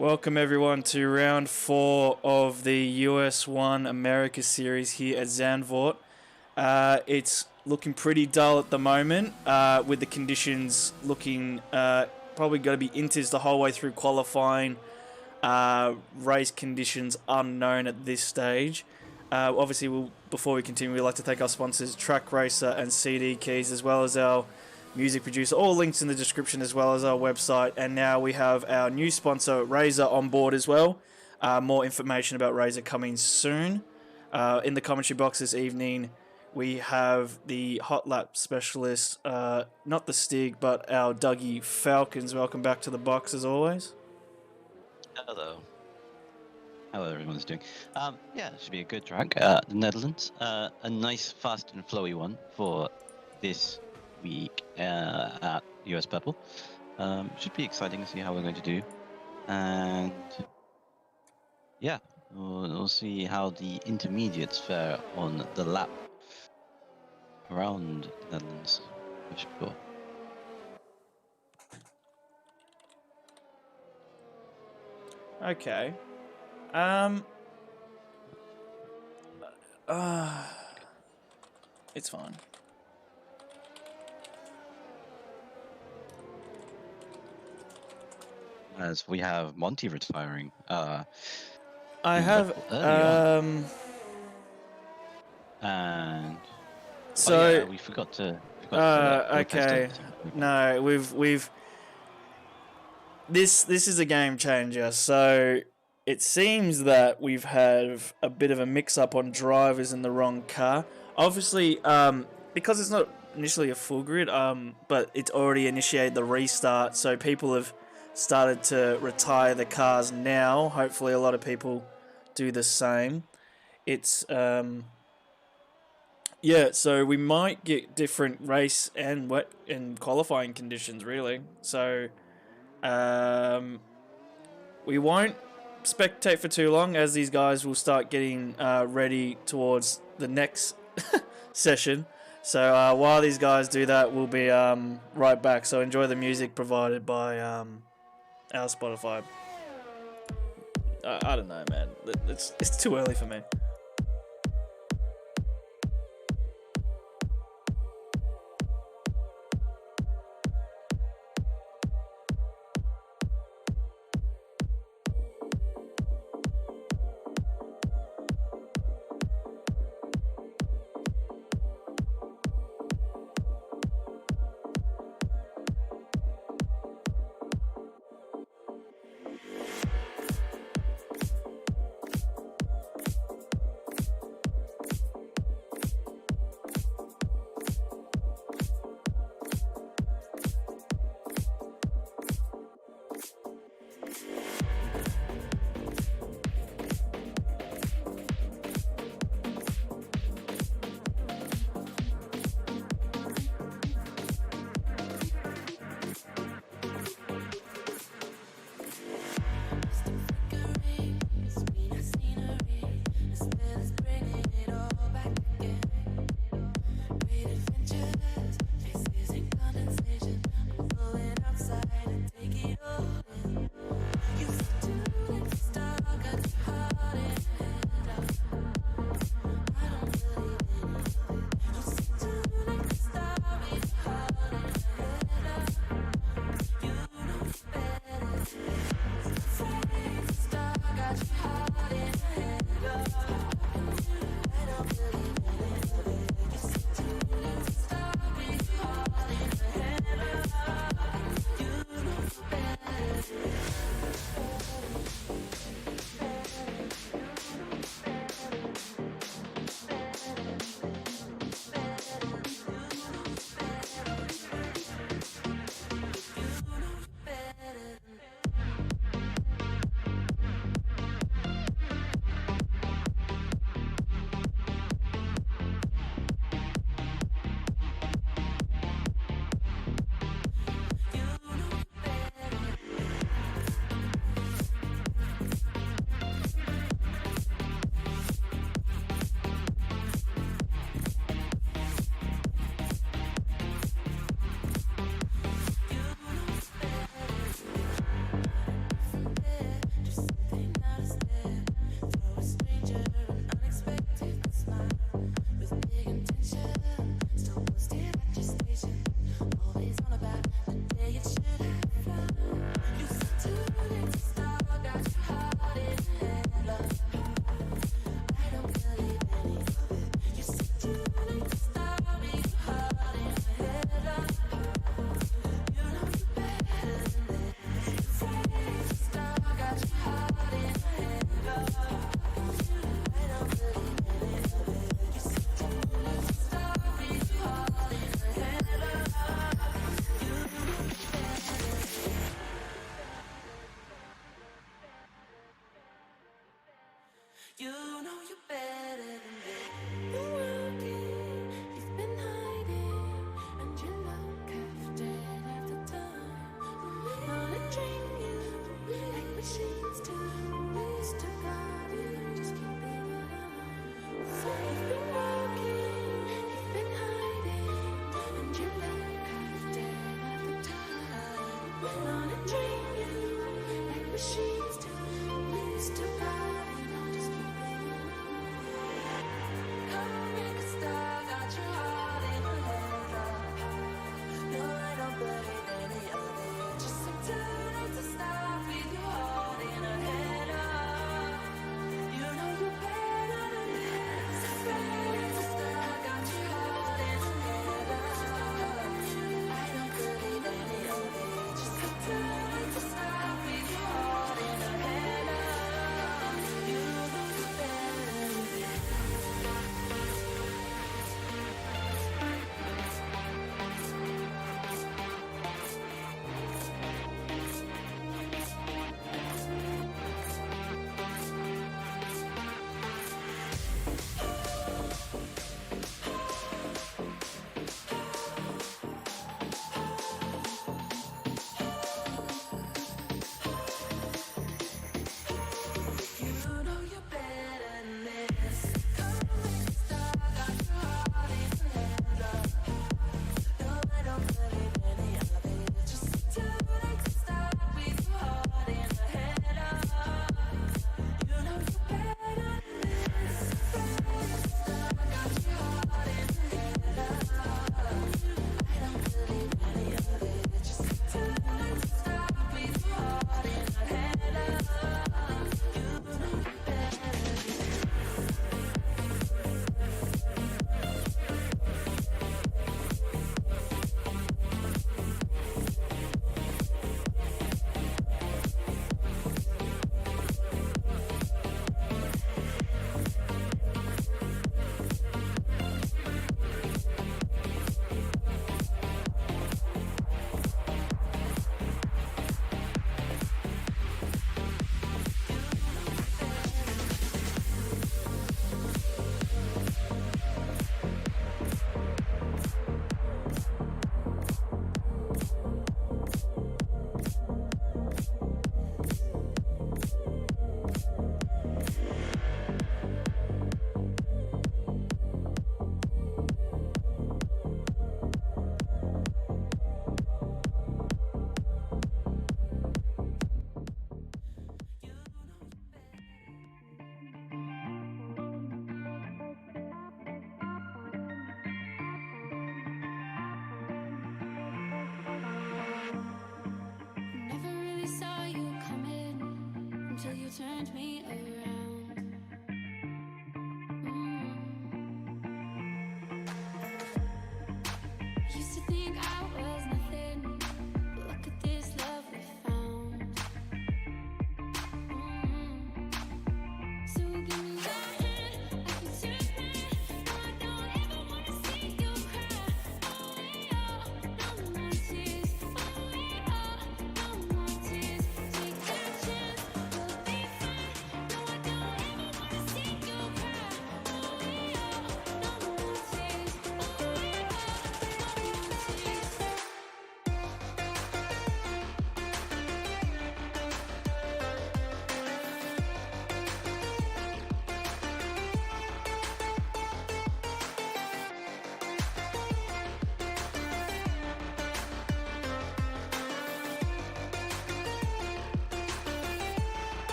Welcome everyone to round 4 of the US1 America series here at Zandvoort. It's looking pretty dull at the moment, with the conditions looking probably going to be inters the whole way through qualifying. Race conditions unknown at this stage. Obviously, before we continue, we'd like to thank our sponsors Track Racer and CD Keys, as well as our music producer. All links in the description, as well as our website. And now we have our new sponsor Razer on board as well. More information about Razer coming soon. In the commentary box this evening, we have the hot lap specialist, not the Stig, but our Dougie Falcons. Welcome back to the box as always. Hello. How everyone's doing. Yeah, it should be a good track. The Netherlands. A nice, fast and flowy one for this week at US Purple. Should be exciting to see how we're going to do. And yeah, we'll see how the intermediates fare on the lap around the Netherlands, for sure. Okay. It's fine. As we have Monty retiring. I have and so we forgot to. Okay. No, we've. This is a game changer. So it seems that we've had a bit of a mix-up on drivers in the wrong car. Obviously, because it's not initially a full grid, but it's already initiated the restart, so people have started to retire the cars now. Hopefully, a lot of people do the same. It's yeah, so we might get different race and wet and qualifying conditions, really. So we won't spectate for too long, as these guys will start getting ready towards the next session. So while these guys do that, we'll be right back. So enjoy the music provided by our Spotify. I don't know, man. It's too early for me.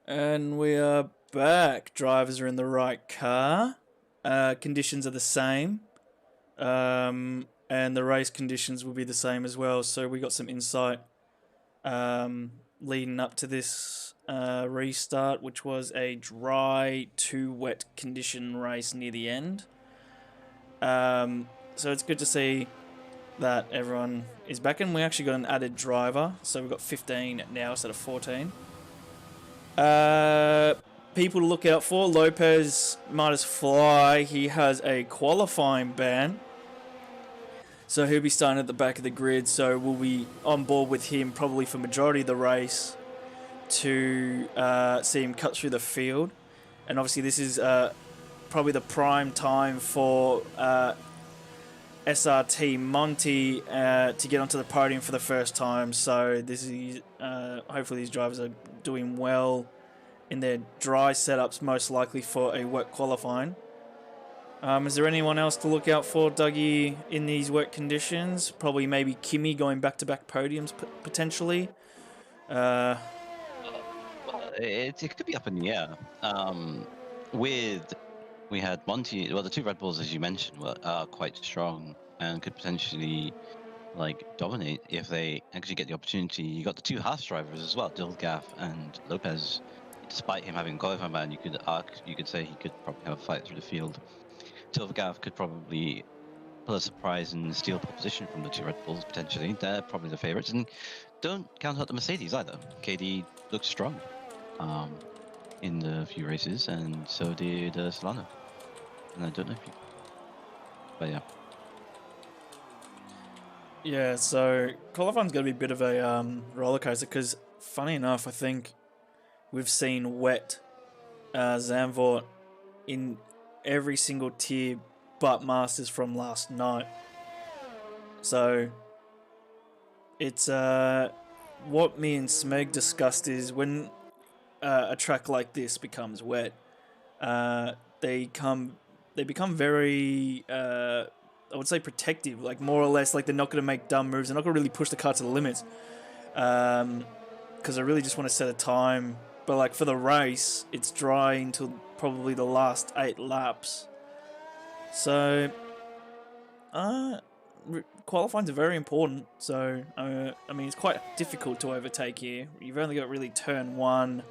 And we are back. Drivers are in the right car. Conditions are the same. And the race conditions will be the same as well. So we got some insight leading up to this restart, which was a dry to wet condition race near the end. So it's good to see that everyone is back, and we actually got an added driver, so we've got 15 now instead of 14. People to look out for: Lopez might as fly. He has a qualifying ban, so he'll be starting at the back of the grid. So we'll be on board with him probably for majority of the race to see him cut through the field. And obviously this is probably the prime time for SRT Monty to get onto the podium for the first time. So this is hopefully these drivers are doing well in their dry setups, most likely for a wet qualifying. Is there anyone else to look out for, Dougie, in these wet conditions? Probably maybe Kimi going back-to-back podiums potentially. It could be up in the air. We had Monty. Well, the two Red Bulls, as you mentioned, are quite strong and could potentially dominate if they actually get the opportunity. You got the two Haas drivers as well, Dilgaff and Lopez. Despite him having qualifying ban, you could say he could probably have a fight through the field. Dilgaff could probably pull a surprise and steal pole position from the two Red Bulls potentially. They're probably the favourites, and don't count out the Mercedes either. KD looks strong in the few races, and so did Solano. And I don't know if you, but yeah. Yeah, so qualifying's going to be a bit of a roller coaster because, funny enough, I think we've seen wet Zandvoort in every single tier but Masters from last night. So it's what me and Smeg discussed is when a track like this becomes wet, they become very I would say protective, like more or less, like they're not going to make dumb moves. They're not going to really push the car to the limits, because I really just want to set a time. But like for the race, it's dry until probably the last 8 laps. So, qualifying is very important. So, I mean, it's quite difficult to overtake here. You've only got really turn 1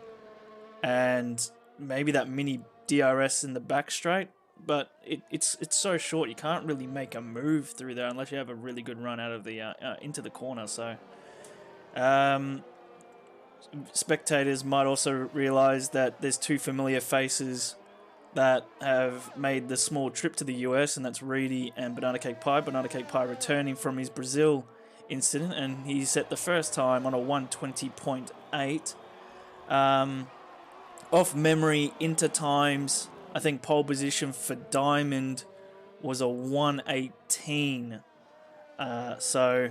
and maybe that mini DRS in the back straight. But it's so short, you can't really make a move through there unless you have a really good run out of the into the corner. So, spectators might also realise that there's 2 familiar faces that have made the small trip to the US, and that's Reedy and Banana Cake Pie. Banana Cake Pie returning from his Brazil incident, and he set the first time on a 120.8. Off memory, inter times, I think pole position for Diamond was a 118. So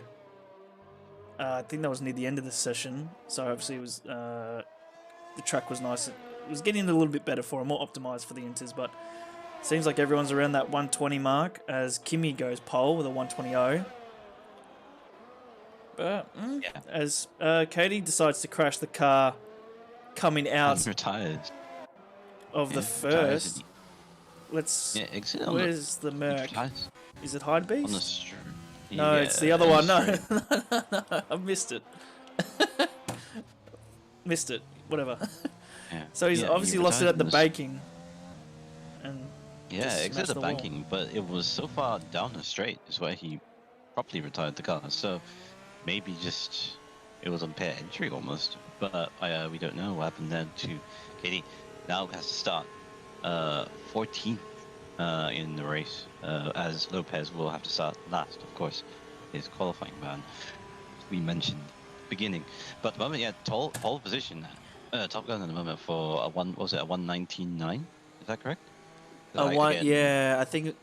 I think that was near the end of the session. So obviously it was the track was nice. It was getting a little bit better for him, more optimized for the inters, but seems like everyone's around that 120 mark as Kimi goes pole with a 120.0. But Yeah. as Katie decides to crash the car coming out Retired. of the first. Let's. Yeah, exit Where's the Merc? Is it Hyde Beast? On the street. No, it's the other one. No, no, I missed it. Missed it. Whatever. Yeah. So he's obviously lost it at the baking. And yeah, exit the banking, but it was so far down the straight is where he properly retired the car. So maybe just it was unfair entry almost. But we don't know what happened then to Katie. Now has to start 14th in the race, as Lopez will have to start last, of course, his qualifying ban, we mentioned at the beginning. But at the moment, yeah, pole position, Top Gun at the moment for a 119.9? Is that correct? Yeah, I think it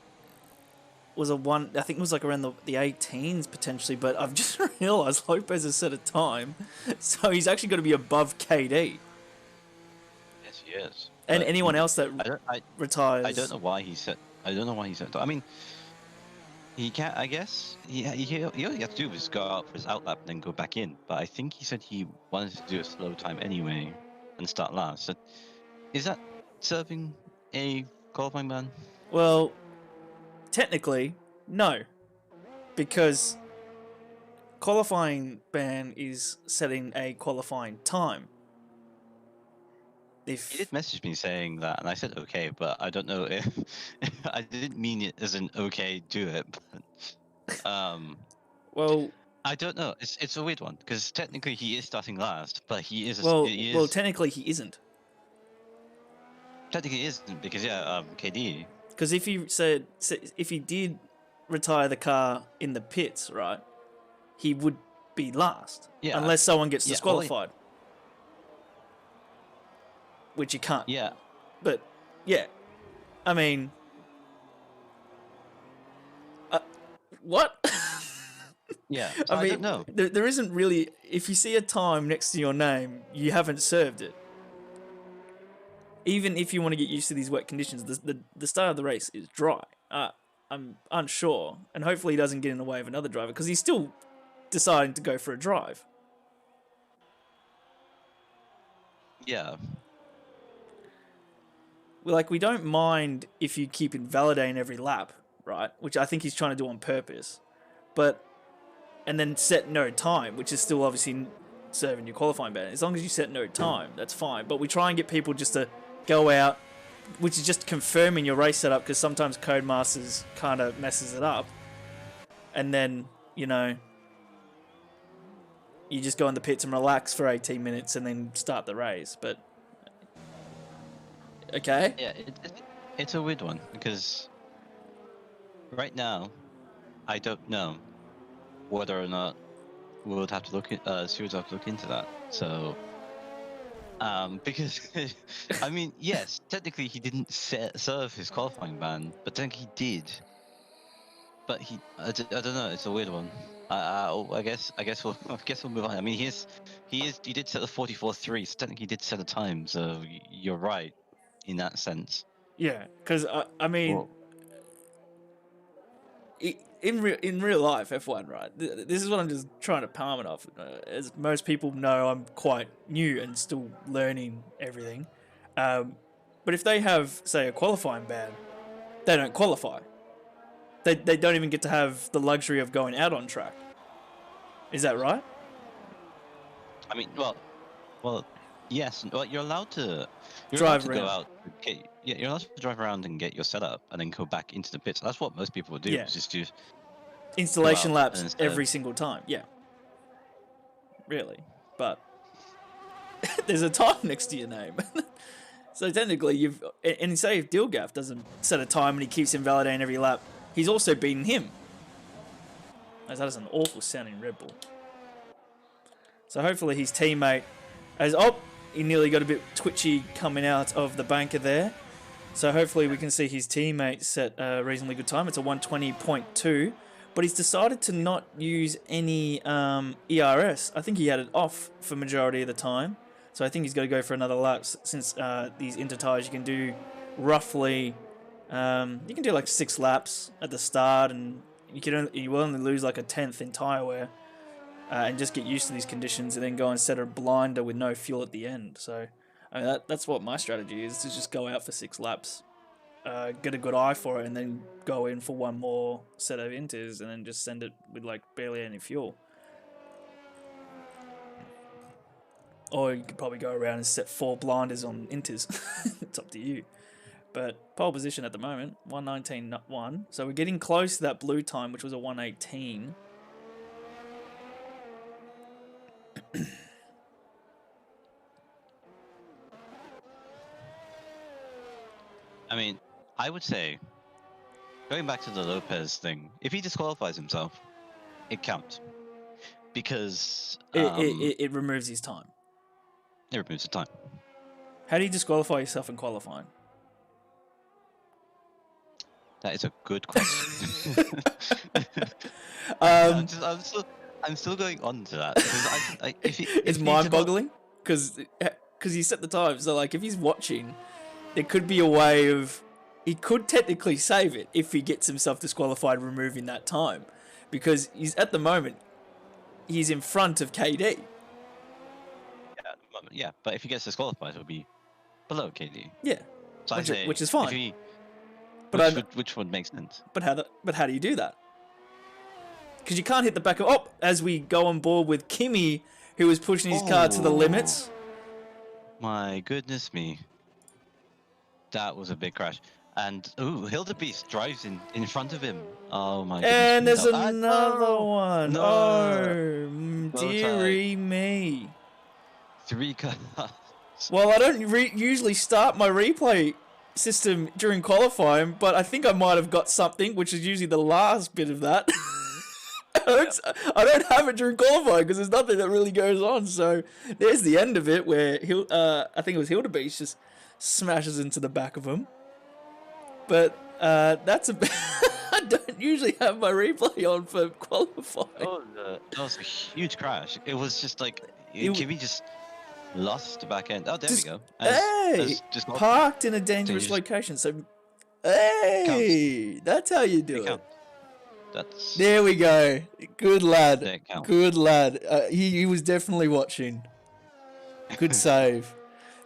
was I think it was like around the 18s potentially, but I've just realised Lopez has set a time, so he's actually got to be above KD. Yes, he is. And anyone else that retires. I don't know why he set. I mean, he can't. I guess he all he has to do is go out for his outlap and then go back in. But I think he said he wanted to do a slow time anyway. and start last. So is that serving a qualifying ban? Well, technically, no, because qualifying ban is setting a qualifying time. He did message me saying that, and I said okay, but I don't know if I didn't mean it as an okay, do it. But, well, I don't know. It's a weird one because technically he is starting last, but he well, technically he isn't. technically he isn't because KD. Because if he did retire the car in the pits, right, he would be last, unless someone gets disqualified, which you can't. Yeah. But yeah, I mean, what? Yeah, I mean, don't know. There isn't really. If you see a time next to your name, you haven't served it. Even if you want to get used to these wet conditions, the start of the race is dry. I'm unsure, and hopefully he doesn't get in the way of another driver because he's still deciding to go for a drive. Yeah. We don't mind if you keep invalidating every lap, right? Which I think he's trying to do on purpose, and then set no time, which is still obviously serving your qualifying ban. As long as you set no time, that's fine. But we try and get people just to go out, which is just confirming your race setup, because sometimes Codemasters kind of messes it up. And then, you just go in the pits and relax for 18 minutes and then start the race. But, okay? Yeah, it's a weird one because right now, I don't know whether or not we'll have to look at Series have to look into that. So, because I mean, yes, technically he didn't serve his qualifying ban, but technically he did. But I don't know. It's a weird one. I guess we'll move on. I mean, he did set the 44.3, so technically he did set a time. So you're right in that sense. Yeah, because I mean. Whoa. In real life, F1, right? This is what I'm just trying to palm it off. As most people know, I'm quite new and still learning everything. But if they have, say, a qualifying ban, they don't qualify. They don't even get to have the luxury of going out on track. Is that right? I mean, well, yes. Well, you're allowed to drive around. Go out. You're allowed to drive around and get your setup, and then go back into the pits. That's what most people do. Yeah. Just do installation laps every single time. Yeah. Really, but there's a time next to your name. So technically, and say if Dilgaf doesn't set a time and he keeps invalidating every lap, he's also beaten him. That is an awful sounding Red Bull. So hopefully his teammate he nearly got a bit twitchy coming out of the banker there. So hopefully we can see his teammate set a reasonably good time. It's a 120.2, but he's decided to not use any ERS. I think he had it off for majority of the time. So I think he's got to go for another lap since these inter tires you can do roughly, you can do like 6 laps at the start, and you will only lose like a 10th in tire wear. And just get used to these conditions, and then go and set a blinder with no fuel at the end. So, I mean, that's what my strategy is, to just go out for 6 laps, get a good eye for it, and then go in for one more set of inters, and then just send it with like barely any fuel. Or you could probably go around and set 4 blinders on inters. It's up to you. But pole position at the moment, 119.1. So we're getting close to that blue time, which was a 118. I mean, I would say, going back to the Lopez thing, if he disqualifies himself, it counts. Because it removes his time. It removes the time. How do you disqualify yourself in qualifying? That is a good question. I'm still going on to that. It's mind-boggling because he set the time. So like, if he's watching, there could be a way of he could technically save it if he gets himself disqualified, removing that time, because he's at the moment he's in front of KD. Yeah, disqualified. Yeah, but if he gets disqualified, it'll be below KD. Yeah, So I say, which is fine. If he, But which would make sense? but how do you do that? Because you can't hit the back of... Oh, as we go on board with Kimmy, who was pushing his car to the limits. My goodness me. That was a big crash. And, ooh, Hildebeest drives in front of him. Oh my goodness And me. there's another one. No. Oh, Bow dearie tie. me. 3 cars. Well, I don't usually start my replay system during qualifying, but I think I might have got something, which is usually the last bit of that. I don't have it during qualifying because there's nothing that really goes on. So there's the end of it where I think it was Hildebeest just smashes into the back of him. But that's a I don't usually have my replay on for qualifying. Oh, that was a huge crash. It was just like Kimmy just lost the back end. Oh, there we go. Just parked in a dangerous location. So hey, that's how you do it. There we go. Good lad. Good lad. He was definitely watching. Good save.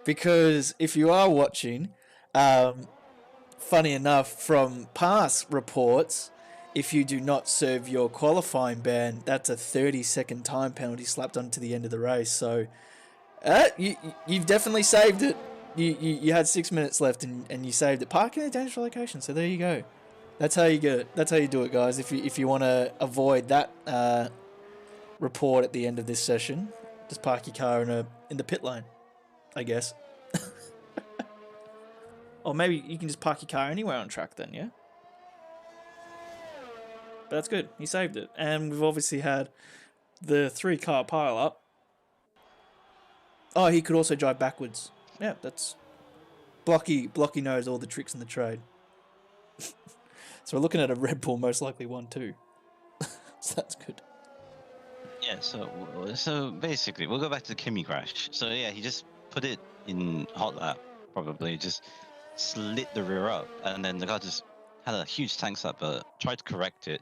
Because if you are watching, funny enough, from past reports, if you do not serve your qualifying ban, that's a 30-second time penalty slapped onto the end of the race. So you've definitely saved it. You had 6 minutes left and you saved it. Park in a dangerous location. So there you go. That's how you get it. That's how you do it, guys. If you want to avoid that report at the end of this session, just park your car in the pit lane, I guess. Or maybe you can just park your car anywhere on track then, yeah? But that's good. He saved it. And we've obviously had the 3-car pile up. Oh, he could also drive backwards. Yeah, that's... Blocky knows all the tricks in the trade. So we're looking at a Red Bull, most likely 1-2. So that's good. Yeah, so basically, we'll go back to the Kimmy crash. So yeah, he just put it in hot lap, probably. Just slit the rear up, and then the car just had a huge tank slap, but tried to correct it,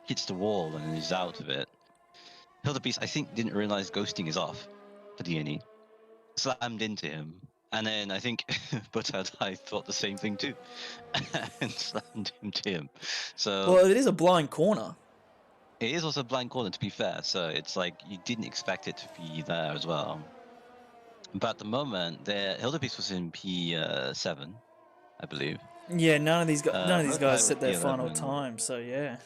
hits the wall, and is out of it. Hildebeest, I think, didn't realize ghosting is off for DNE. Slammed into him. And then I think I thought the same thing too, and slammed into him. So well, it is a blind corner. It is also a blind corner, to be fair. So it's like you didn't expect it to be there as well. But at the moment, Hildebeest was in P7, I believe. Yeah, none of these guys set their final time. So yeah.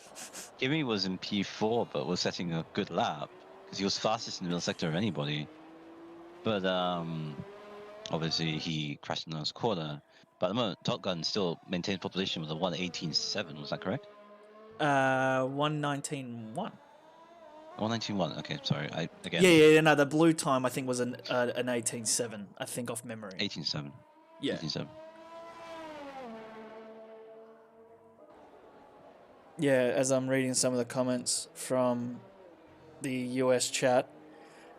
Kimmy was in P4, but was setting a good lap because he was fastest in the middle sector of anybody. But obviously, he crashed in the last corner. But at the moment, Top Gun still maintains pole position with a 1:18.7. Was that correct? 1:19.1. 1:19.1. Okay, sorry. Yeah. No, the blue time I think was an 18.7. I think off memory. 18.7. Yeah. 18.7. Yeah, as I'm reading some of the comments from the US chat,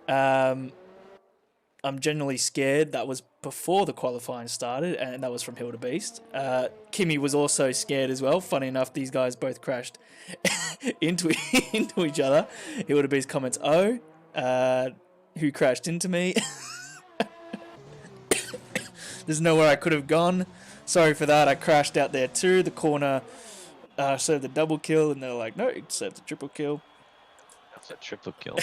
I'm genuinely scared. That was before the qualifying started, and that was from Hildebeest. Kimmy was also scared as well. Funny enough, these guys both crashed into each other. Hildebeest comments, "Oh, who crashed into me? There's nowhere I could have gone. Sorry for that. I crashed out there too. The corner served a double kill, and they're like, no, it served a triple kill." That's a triple kill.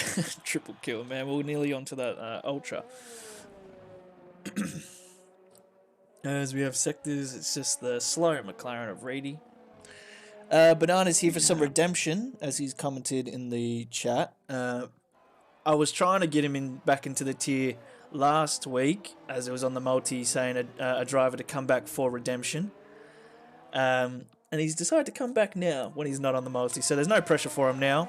Triple kill, man. We're nearly onto that Ultra. As we have sectors, it's just the slow McLaren of Reedy. Banana's here for some redemption, as he's commented in the chat. I was trying to get him back into the tier last week, as it was on the multi saying a driver to come back for redemption. And he's decided to come back now when he's not on the multi, so there's no pressure for him now.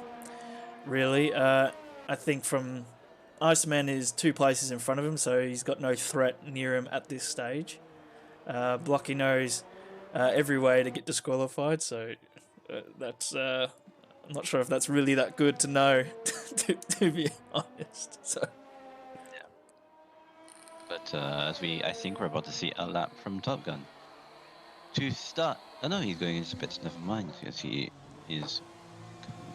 Really, I think from Iceman is 2 places in front of him, so he's got no threat near him at this stage. Blocky knows every way to get disqualified, so that's I'm not sure if that's really that good to know, to be honest. So, yeah. But I think we're about to see a lap from Top Gun to start. Oh no, he's going into pits. Never mind, because he is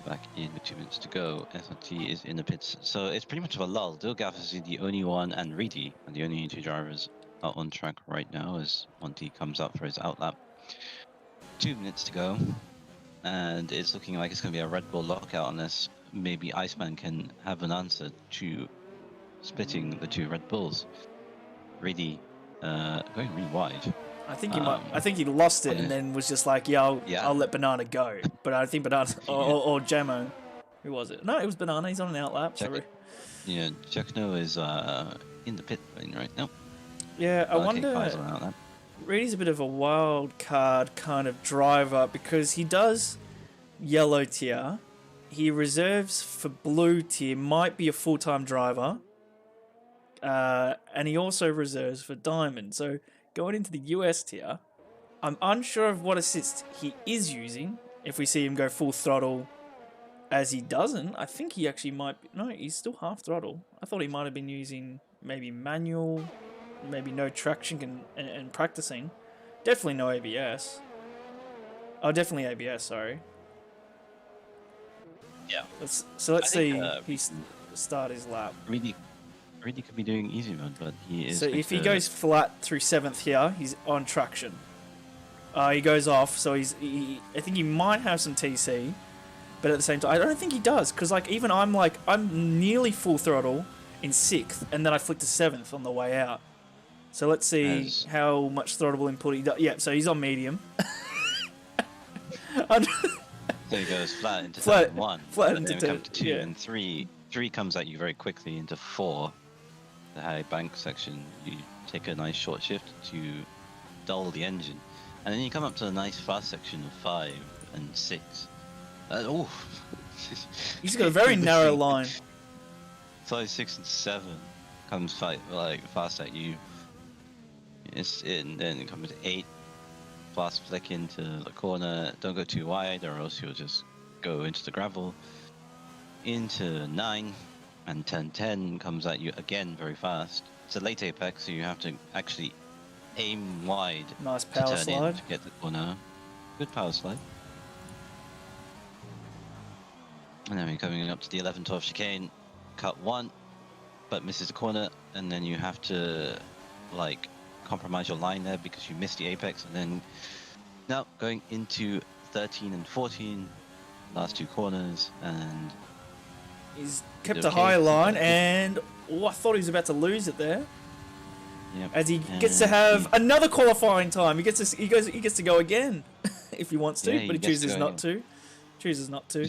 back in with 2 minutes to go. SLT is in the pits, so it's pretty much of a lull. Dilgaf is the only one, and Reedy are the only two drivers are on track right now as Monty comes up for his outlap. 2 minutes to go, and it's looking like it's going to be a Red Bull lockout unless maybe Iceman can have an answer to splitting the two Red Bulls. Reedy going really wide. I think he might. I think he lost it and then was just like, "Yeah, I'll let Banana go." But I think Banana or Jamo, who was it? No, it was Banana. He's on an outlap. Sorry. Yeah, Jackno is in the pit lane right now. Yeah, I wonder. Reedy's a bit of a wild card kind of driver because he does yellow tier. He reserves for blue tier. Might be a full-time driver. And he also reserves for diamond. So going into the US tier, I'm unsure of what assist he is using. If we see him go full throttle, as he doesn't, I think he actually might be. No, he's still half throttle. I thought he might have been using maybe manual, maybe no traction and practicing. Definitely no ABS. Oh, definitely ABS, sorry. Yeah. Let's see he start his lap. Reedy could be doing easy mode, but he is. So if he goes flat through 7th here, he's on traction. He goes off, so I think he might have some TC, but at the same time, I don't think he does, because like even I'm nearly full throttle in 6th, and then I flick to 7th on the way out. So let's see how much throttleable input he does. Yeah, so he's on medium. So he goes flat into turn 1, flat and into then comes to 2 yeah. and 3. 3 comes at you very quickly into 4. The high bank section, you take a nice short shift to dull the engine, and then you come up to a nice fast section of 5 and 6. He's got a very narrow line. 5, 6, and 7 comes fast at you. And then it comes to 8. Fast flick into the corner. Don't go too wide, or else you'll just go into the gravel. Into 9. And 10 comes at you again very fast. It's a late apex, so you have to actually aim wide. Nice power slide to get the corner. Good power slide. And then we're coming up to the 11-12 chicane. Cut 1, but misses the corner, and then you have to compromise your line there because you missed the apex. And then now going into 13 and 14, last 2 corners, and he's kept a high line, and I thought he was about to lose it there. Yep. As he gets to have another qualifying time. He gets to go again if he wants to, but he chooses not to. Chooses not to.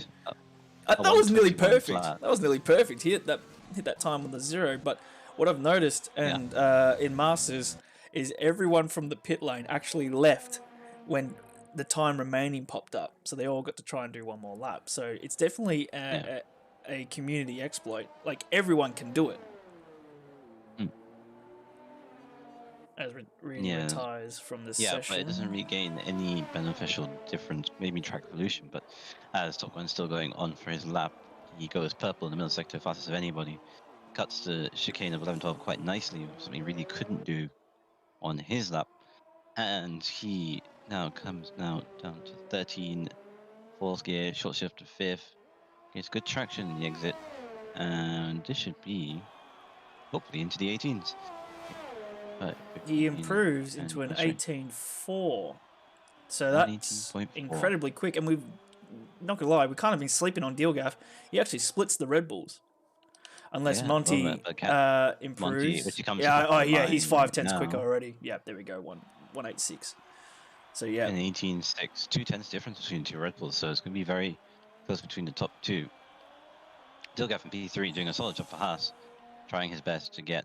That was nearly perfect. That was nearly perfect. He hit that time on the 0. But what I've noticed in Masters is everyone from the pit lane actually left when the time remaining popped up. So they all got to try and do one more lap. So it's definitely a community exploit. Like, everyone can do it. As Reedy retires from this session. Yeah, but it doesn't regain any beneficial difference. Maybe track evolution, but as Top Gun's still going on for his lap, he goes purple in the middle sector fastest of anybody. Cuts the chicane of 11-12 quite nicely, something he really couldn't do on his lap. And he now comes down to 13, 4th gear, short shift to 5th. Gets good traction in the exit, and this should be hopefully into the 18s. But he improves into an 18.4, so that's incredibly quick. And we've, not gonna lie, we've kind of been sleeping on Dilgaf. He actually splits the Red Bulls, unless Monty improves. He's 5/10 quicker already. Yeah, there we go, 1.86. So yeah, an 18.6, 2/10 difference between the 2 Red Bulls. So it's gonna be very close between the top 2. Dilgaf in P3 doing a solid job for Haas, trying his best to get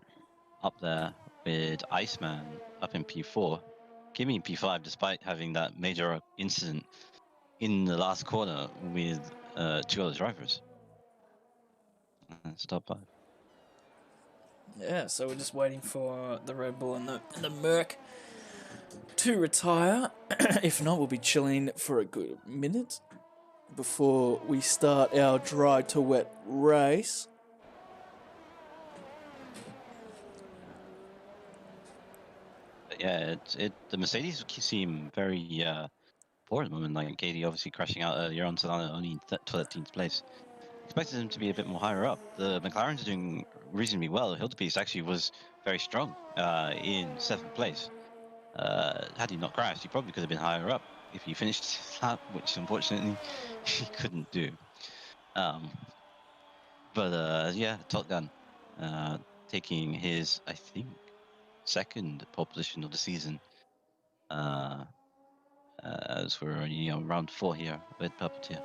up there with Iceman up in P4. Kimmy in P5, despite having that major incident in the last corner with 2 other drivers. That's top 5. Yeah, so we're just waiting for the Red Bull and the Merc to retire. If not, we'll be chilling for a good minute before we start our dry to wet race. Yeah, the Mercedes seem very poor at the moment. Like KD obviously crashing out earlier on, Solana only in 13th place. Expected him to be a bit more higher up. The McLaren's doing reasonably well. Hildebeest actually was very strong in 7th place. Had he not crashed, he probably could have been higher up if he finished his lap, which unfortunately he couldn't do. But yeah, Top Gun taking his, I think, 2nd pole position of the season. As we're round 4 here with Puppeteer.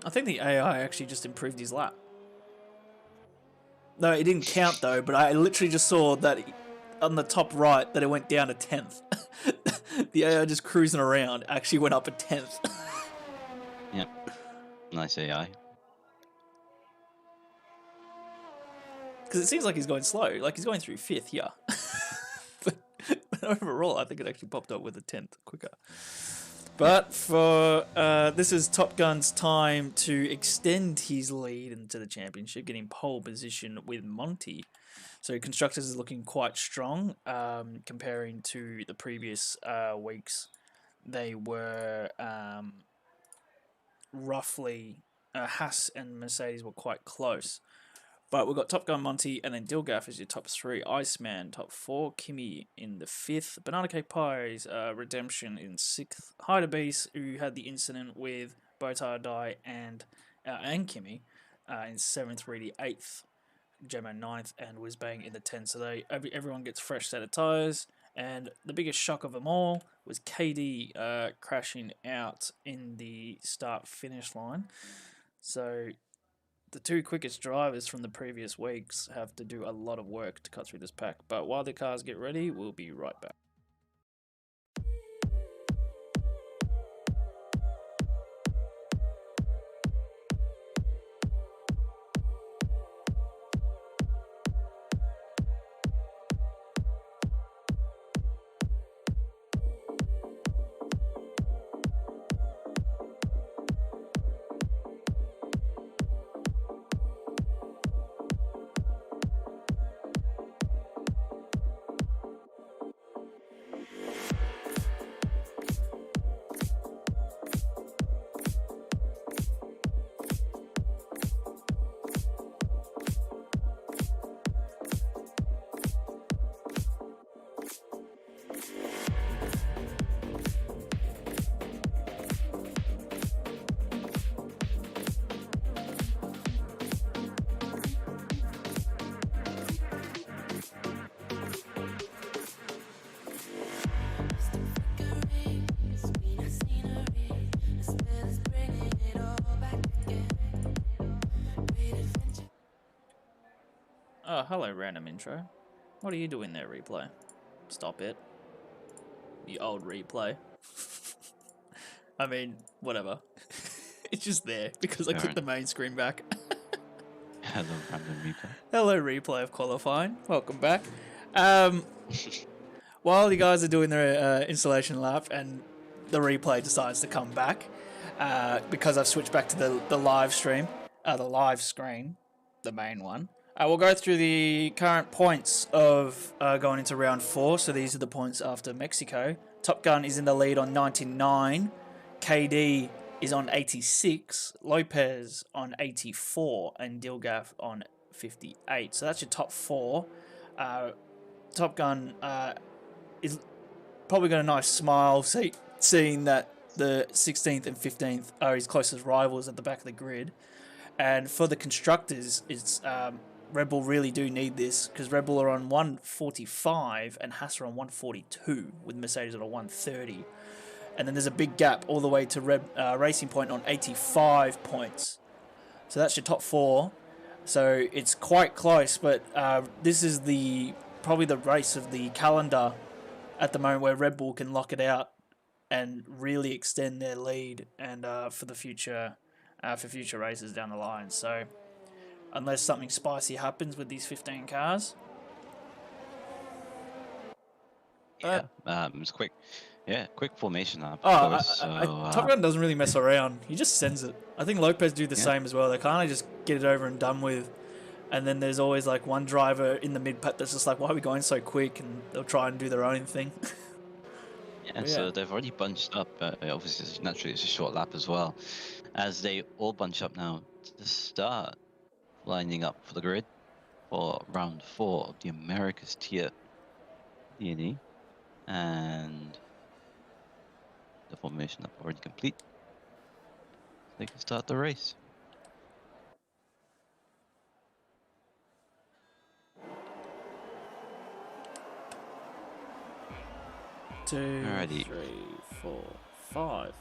I think the AI actually just improved his lap. No, it didn't count though, but I literally just saw that on the top right that it went down to 10th. The AI just cruising around actually went up a 10th. Yep. Nice AI. Because it seems like he's going slow. Like he's going through 5th, yeah. but overall, I think it actually popped up with a 10th quicker. But for this is Top Gun's time to extend his lead into the championship, getting pole position with Monty. So Constructors is looking quite strong comparing to the previous weeks. They were roughly Haas and Mercedes were quite close. But we've got Top Gun Monty and then Dilgaf as your top 3. Iceman, top 4. Kimmy in the 5th. Banana Cake Pies, Redemption in 6th. Hyderbeast, who had the incident with Botar Die and Kimmy in 7th, Reedy 8th. Gemma 9th and Whizbang in the 10th. So everyone gets fresh set of tyres. And the biggest shock of them all was KD crashing out in the start-finish line. So the 2 quickest drivers from the previous weeks have to do a lot of work to cut through this pack. But while the cars get ready, we'll be right back. Oh, hello, random intro. What are you doing there, replay? Stop it. You old replay. I mean, whatever. It's just there because I clicked the main screen back. Hello, random replay. Hello, replay of qualifying. Welcome back. While you guys are doing their installation lap and the replay decides to come back, because I've switched back to the live stream, the live screen, the main one. We'll go through the current points of going into round 4. So these are the points after Mexico. Top Gun is in the lead on 99. KD is on 86. Lopez on 84. And Dilgaf on 58. So that's your top 4. Top Gun is probably got a nice smile seeing that the 16th and 15th are his closest rivals at the back of the grid. And for the Constructors, it's Red Bull really do need this because Red Bull are on 145 and Haas are on 142 with Mercedes at a 130. And then there's a big gap all the way to Racing Point on 85 points. So that's your top 4. So it's quite close, but this is probably the race of the calendar at the moment where Red Bull can lock it out and really extend their lead and for the future races down the line. So unless something spicy happens with these 15 cars. Yeah, it's quick. Yeah, quick formation up. Top Gun doesn't really mess around. He just sends it. I think Lopez do the same as well. They kind of just get it over and done with. And then there's always like one driver in the mid-pack that's just like, why are we going so quick? And they'll try and do their own thing. Yeah, so they've already bunched up. Obviously, naturally, it's a short lap as well, as they all bunch up now to start lining up for the grid for round 4 of the Americas tier DNE, and the formation up already complete. They can start the race. Two, Alrighty. 3, 4, 5.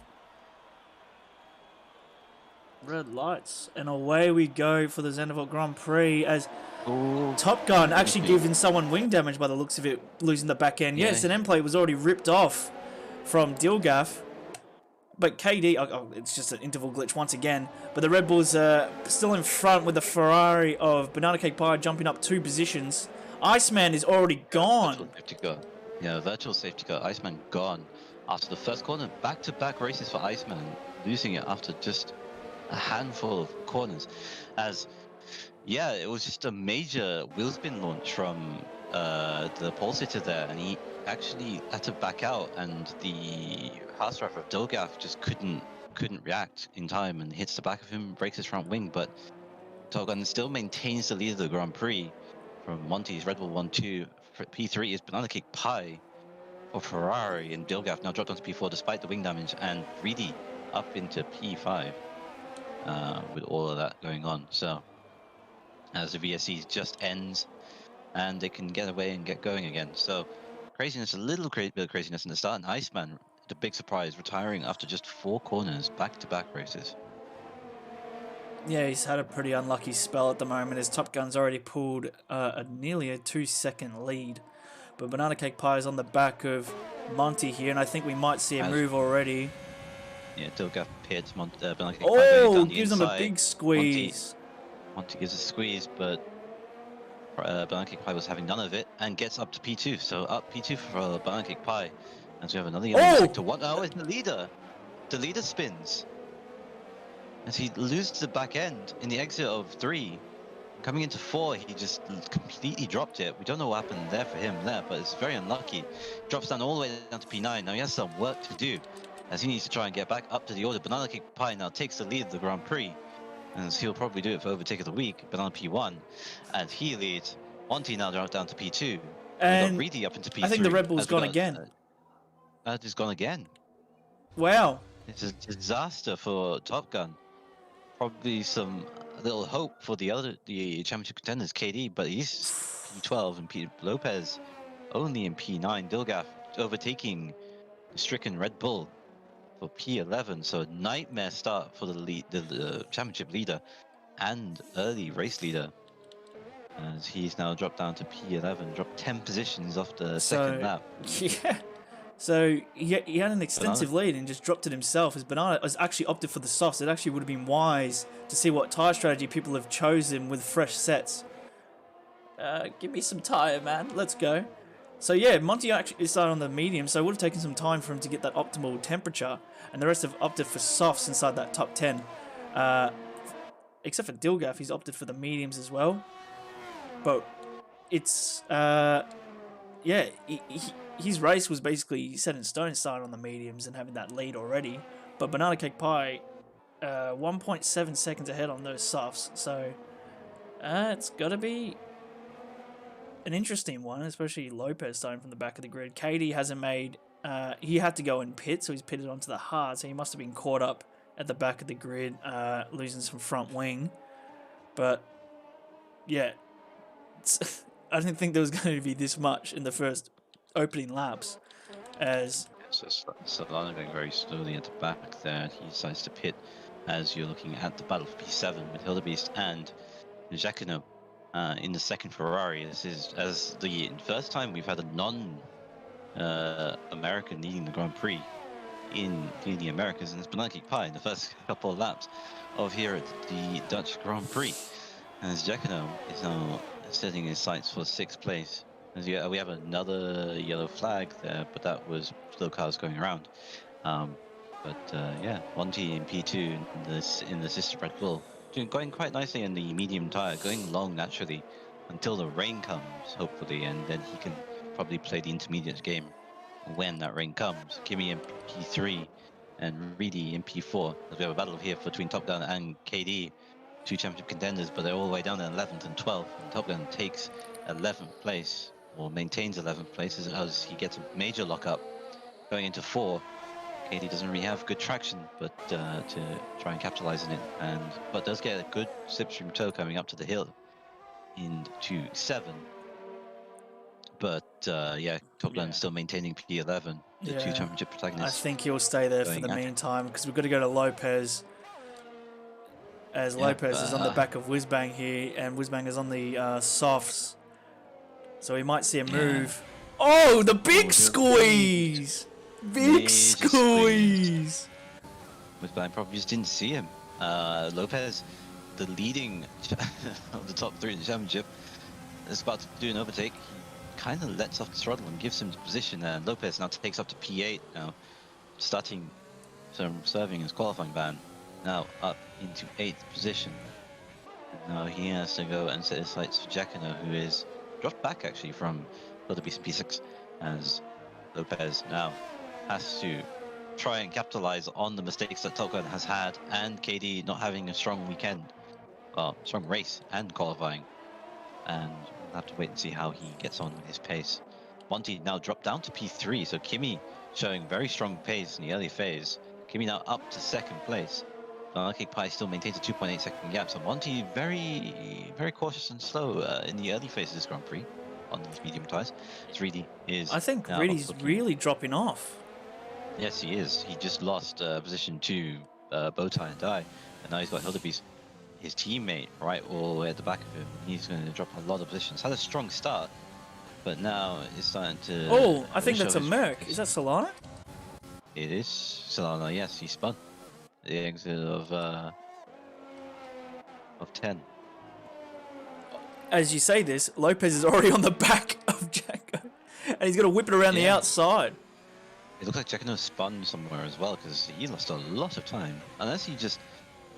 Red lights, and away we go for the Zandvoort Grand Prix as Top Gun actually giving someone wing damage by the looks of it, losing the back end. Yes, an end plate was already ripped off from Dilgaf, but KD, it's just an interval glitch once again. But the Red Bulls are still in front with the Ferrari of Banana Cake Pie jumping up 2 positions. Iceman is already gone. Yeah, virtual safety car. Iceman gone after the first corner. Back-to-back races for Iceman, losing it after just a handful of corners. As yeah, it was just a major wheel spin launch from the pole sitter there, and he actually had to back out, and the house driver of Dolgaf just couldn't react in time and hits the back of him, breaks his front wing. But Togan still maintains the lead of the Grand Prix from Monty's Red Bull 1-2. P3 is Banana Cake Pie for Ferrari, and Dilgaf now dropped onto P4 despite the wing damage, and Reedy up into P5 with all of that going on. So as the VSC just ends and they can get away and get going again. So craziness, a little bit of craziness in the start, and Iceman, the big surprise, retiring after just 4 corners, back-to-back races. Yeah, he's had a pretty unlucky spell at the moment as Top Gun's already pulled nearly a 2-second lead. But Banana Cake Pie is on the back of Monty here, and I think we might see a move already. Yeah, Dilgaf pits Banana Cake Pie going down the gives inside. him a big squeeze. Monty gives a squeeze, but Banana Cake Pie was having none of it and gets up to P2. So up P2 for Banana Cake Pie. As we have another yellow sector 1. Oh, it's the leader. The leader spins. As he loses the back end in the exit of 3. Coming into 4, he just completely dropped it. We don't know what happened there for him there, but it's very unlucky. Drops down all the way down to P9. Now he has some work to do, as he needs to try and get back up to the order. Banana Cake Pie now takes the lead of the Grand Prix, and he'll probably do it for overtake of the week. Banana P1, and he leads. Monty now dropped down to P2. And we got Reedy up into P3. I think the Red Bull's gone again. That is gone again. Wow. It's a disaster for Top Gun. Probably some little hope for the championship contenders, KD, but he's P12 and P Lopez only in P9. Dilgaf overtaking the stricken Red Bull for P11. So a nightmare start for the championship leader and early race leader, as he's now dropped down to P11, dropped 10 positions off the second lap. Yeah. So he had an extensive lead and just dropped it himself. As Banana has actually opted for the softs, it actually would have been wise to see what tyre strategy people have chosen with fresh sets. Give me some tyre, man. Let's go. So yeah, Monty actually started on the medium, so it would have taken some time for him to get that optimal temperature, and the rest have opted for softs inside that top 10. Except for Dilgaf, he's opted for the mediums as well. But it's his race was basically set in stone, starting on the mediums and having that lead already. But Banana Cake Pie, 1.7 seconds ahead on those softs. So it's got to be an interesting one, especially Lopez starting from the back of the grid. Katie hasn't made... he had to go and pit, so he's pitted onto the hard, so he must have been caught up at the back of the grid, losing some front wing. But, yeah, I didn't think there was going to be this much in the first opening laps, as... So Solana going very slowly at the back there. He decides to pit as you're looking at the battle for P7 with Hildebeest and Jacquino in the second Ferrari. This is as the first time we've had a non-American leading the Grand Prix in the Americas, and it's Banana Cake Pie in the first couple of laps of here at the Dutch Grand Prix. As Jacquino is now setting his sights for 6th place. As we have another yellow flag there, but that was slow cars going around. Yeah, Monty in P2 in the sister Red Bull, going quite nicely in the medium tire, going long naturally until the rain comes, hopefully, and then he can probably play the intermediate game when that rain comes. Kimi in P3 and Reedy in P4. As we have a battle here between Top Gun and KD, two championship contenders, but they're all the way down at 11th and 12th. And Top Gun takes 11th place, or maintains 11th place, as he gets a major lockup going into 4. KD doesn't really have good traction, but to try and capitalize on it, but does get a good slipstream toe coming up to the hill into 7. But yeah, Top Gun still maintaining P11, the two championship I protagonists. think he'll stay there for the going at it. meantime because we've got to go to Lopez. As Lopez is on the back of Whizbang here, and Whizbang is on the softs. So he might see a move. Oh, the big squeeze! Big squeeze! Whizbang probably just didn't see him. Lopez, the leading of the top 3 in the championship, is about to do an overtake. He kind of lets off the throttle and gives him the position, and Lopez now takes up to P8 now, starting serving his qualifying ban. Now up into 8th position. Now he has to go and set his sights for Jacquino, who is dropped back actually from Wildebeest P6, as Lopez now has to try and capitalize on the mistakes that Top Gun has had, and KD not having a strong weekend, well, strong race and qualifying. And we'll have to wait and see how he gets on with his pace. Monty now dropped down to P3, so Kimi showing very strong pace in the early phase. Kimi now up to 2nd place. Dynamic Pi still maintains a 2.8 second gap, so Monty very, very cautious and slow in the early phase of this Grand Prix on these medium tyres. Reedy is. I think Reedy's really dropping off. Yes, he is. He just lost position to Bowtie and Die, and now he's got Hildebeest, his teammate, right all the way at the back of him. He's going to drop a lot of positions. Had a strong start, but now it's starting to. Oh, I think that's a Merc. Is that Solana? It is Solana. Yes, he spun. The exit of 10. As you say this, Lopez is already on the back of Jacko, and he's going to whip it around the outside. It looks like Jacquino spun somewhere as well, because he lost a lot of time. Unless he just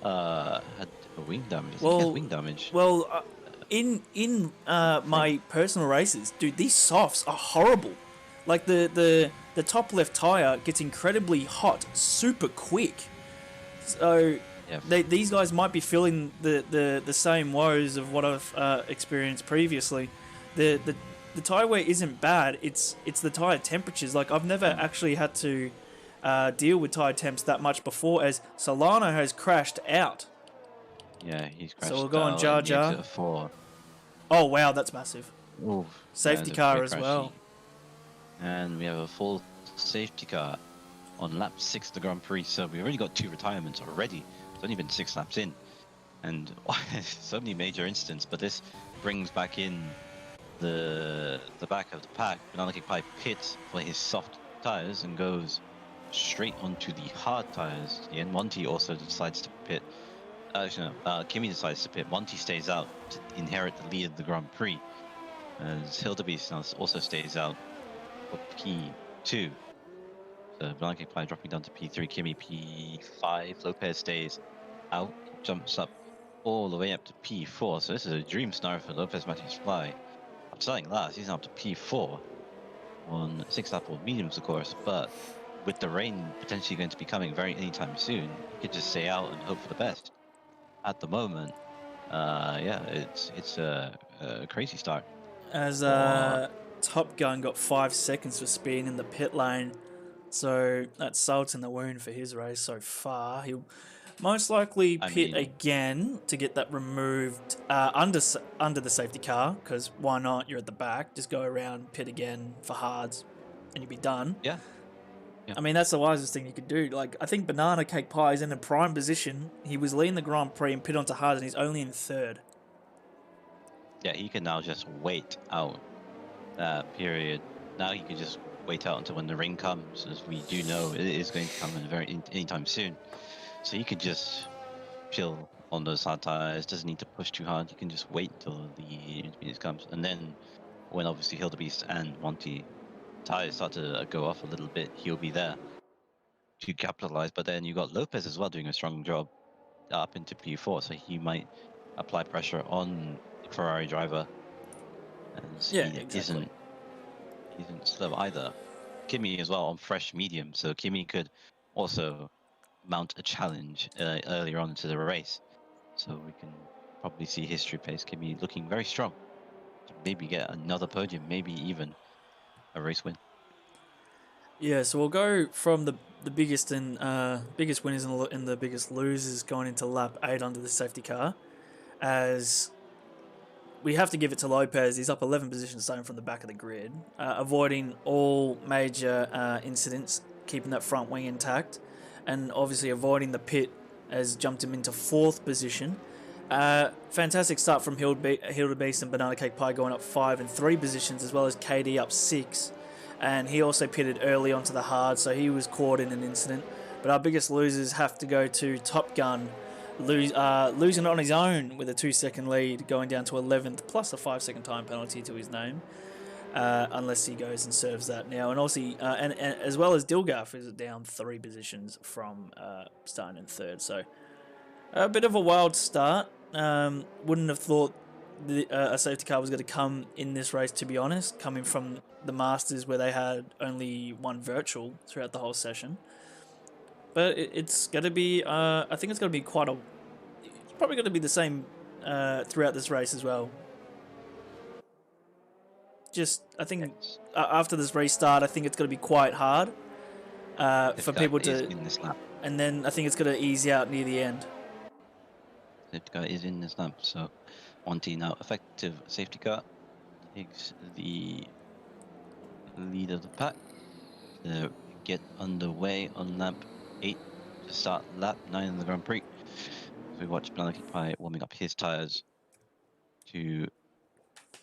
had a wing damage. Well, he has wing damage. Well, in my personal races, dude, these softs are horrible. Like the top left tire gets incredibly hot super quick. So these guys might be feeling the same woes of what I've experienced previously. The tire wear isn't bad. It's the tire temperatures. Like I've never actually had to deal with tire temps that much before, as Solano has crashed out. Yeah, he's crashed. So we'll go on Jar Jar. Oh wow, that's massive. Ooh, safety car as well. And we have a full safety car on lap 6 of the Grand Prix, so we've already got 2 retirements already. It's only been 6 laps in, and so many major incidents. But this brings back in the back of the pack. Dynamic Pi pits for his soft tires and goes straight onto the hard tires. And Monty also decides to pit. Actually, no, Kimi decides to pit. Monty stays out to inherit the lead of the Grand Prix, as Hildebeest now also stays out for P2. So Blanca Pi dropping down to P3, Kimi P5, Lopez stays out, jumps up all the way up to P4. So this is a dream scenario for Lopez Matthews Fly. After starting last, he's now up to P4 on 6 lap of mediums, of course, but with the rain potentially going to be coming anytime soon, he could just stay out and hope for the best. At the moment, yeah, it's a crazy start. As Top Gun got 5 seconds for speeding in the pit lane, so that's salt in the wound for his race so far. He'll most likely pit again to get that removed under the safety car, because why not? You're at the back, just go around, pit again for hards, and you'll be done. Yeah. I mean, that's the wisest thing you could do. Like, I think Banana Cake Pie is in a prime position. He was leading the Grand Prix and pit onto hards, and he's only in 3rd. Yeah, he can now just wait out that period. Now he can just wait out until when the rain comes, as we do know it is going to come anytime soon. So he could just chill on those hard tires, doesn't need to push too hard. You can just wait until the intermediate comes, and then when obviously Hildebeest and Monty tires start to go off a little bit, he'll be there to capitalize. But then you got Lopez as well doing a strong job up into P4, so he might apply pressure on the Ferrari driver, and he isn't slow either. Kimi as well on fresh medium, so Kimi could also mount a challenge earlier on into the race. So we can probably see history pace Kimi looking very strong to maybe get another podium, maybe even a race win. Yeah, so we'll go from the biggest and biggest winners and the biggest losers going into lap 8 under the safety car, as we have to give it to Lopez. He's up 11 positions starting from the back of the grid, avoiding all major incidents, keeping that front wing intact, and obviously avoiding the pit has jumped him into 4th position. Fantastic start from Hilda Beast and Banana Cake Pie going up 5 and 3 positions, as well as KD up 6. And he also pitted early onto the hard, so he was caught in an incident. But our biggest losers have to go to Top Gun, losing on his own with a 2-second lead, going down to 11th, plus a 5-second time penalty to his name, unless he goes and serves that now. And also, and as well as Dilgaf is down 3 positions from starting in 3rd. So a bit of a wild start. Wouldn't have thought a safety car was going to come in this race, to be honest, coming from the Masters where they had only one virtual throughout the whole session. But it's going to be, I think it's going to be it's probably going to be the same throughout this race as well. I think after this restart, I think it's going to be quite hard for people to, in this lap. And then I think it's going to ease out near the end. Safety car is in this lap, so Monty now effective safety car takes the lead of the pack to get underway on lap 8 to start lap 9 in the Grand Prix. So we watch Banana Pie warming up his tires to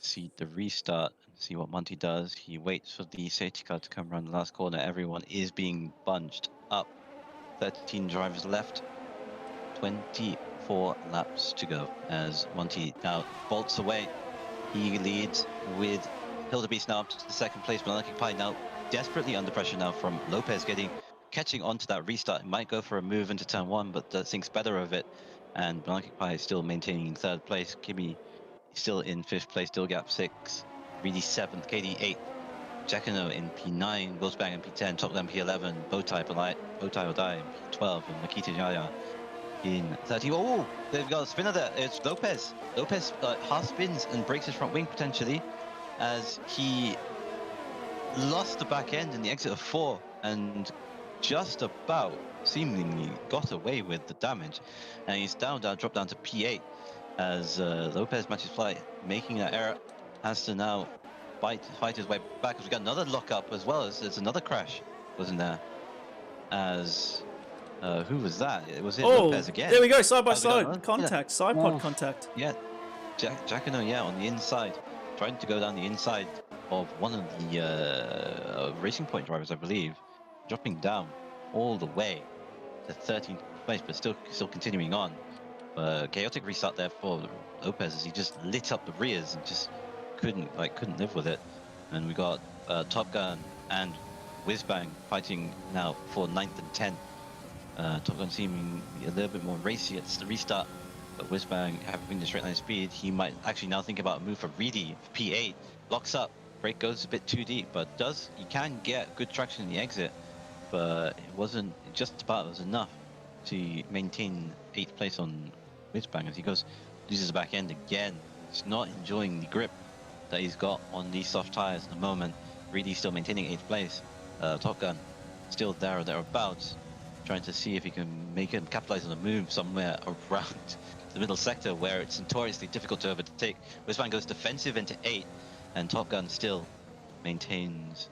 see the restart and see what Monty does. He waits for the safety car to come around the last corner. Everyone is being bunched up. 13 drivers left. 24 laps to go as Monty now bolts away. He leads with Hildebeest now up to the 2nd place. Banana Pie now desperately under pressure now from Lopez catching onto that restart. It might go for a move into turn 1, but thinks better of it. And Banana Pie is still maintaining 3rd place. Kimi is still in 5th place, still gap 6. Reedy 7th, KD 8th. Jacano in P9, Wolfsbang in P10, Top Gun P11, Bowtie or Die in P12, and Makita Yaya in 13. Oh, they've got a spinner there. It's Lopez. Lopez half spins and breaks his front wing potentially, as he lost the back end in the exit of 4 and just about seemingly got away with the damage. And he's dropped down to P8 as Lopez matches flight, making that error. Has to now fight his way back, because we got another lockup as well as there's another crash, wasn't there? As who was that? Was it Lopez again? There we go, side by side contact, side pod contact. Yeah, Jacano, yeah, on the inside, trying to go down the inside of one of the Racing Point drivers, I believe, dropping down all the way to 13th place, but still continuing on. Chaotic restart there for Lopez as he just lit up the rears and just couldn't live with it. And we got Top Gun and Whizbang fighting now for 9th and 10th. Top Gun seeming a little bit more racy at the restart, but Whizbang having the straight line speed, he might actually now think about a move for Reedy. P8 locks up, brake goes a bit too deep, but he can get good traction in the exit, but it wasn't just about was enough to maintain 8th place on Whizbang as he loses the back end again. He's not enjoying the grip that he's got on these soft tires at the moment. Reedy still maintaining 8th place. Top Gun still there or thereabouts, trying to see if he can capitalize on a move somewhere around the middle sector where it's notoriously difficult to overtake. Whizbang goes defensive into 8, and Top Gun still maintains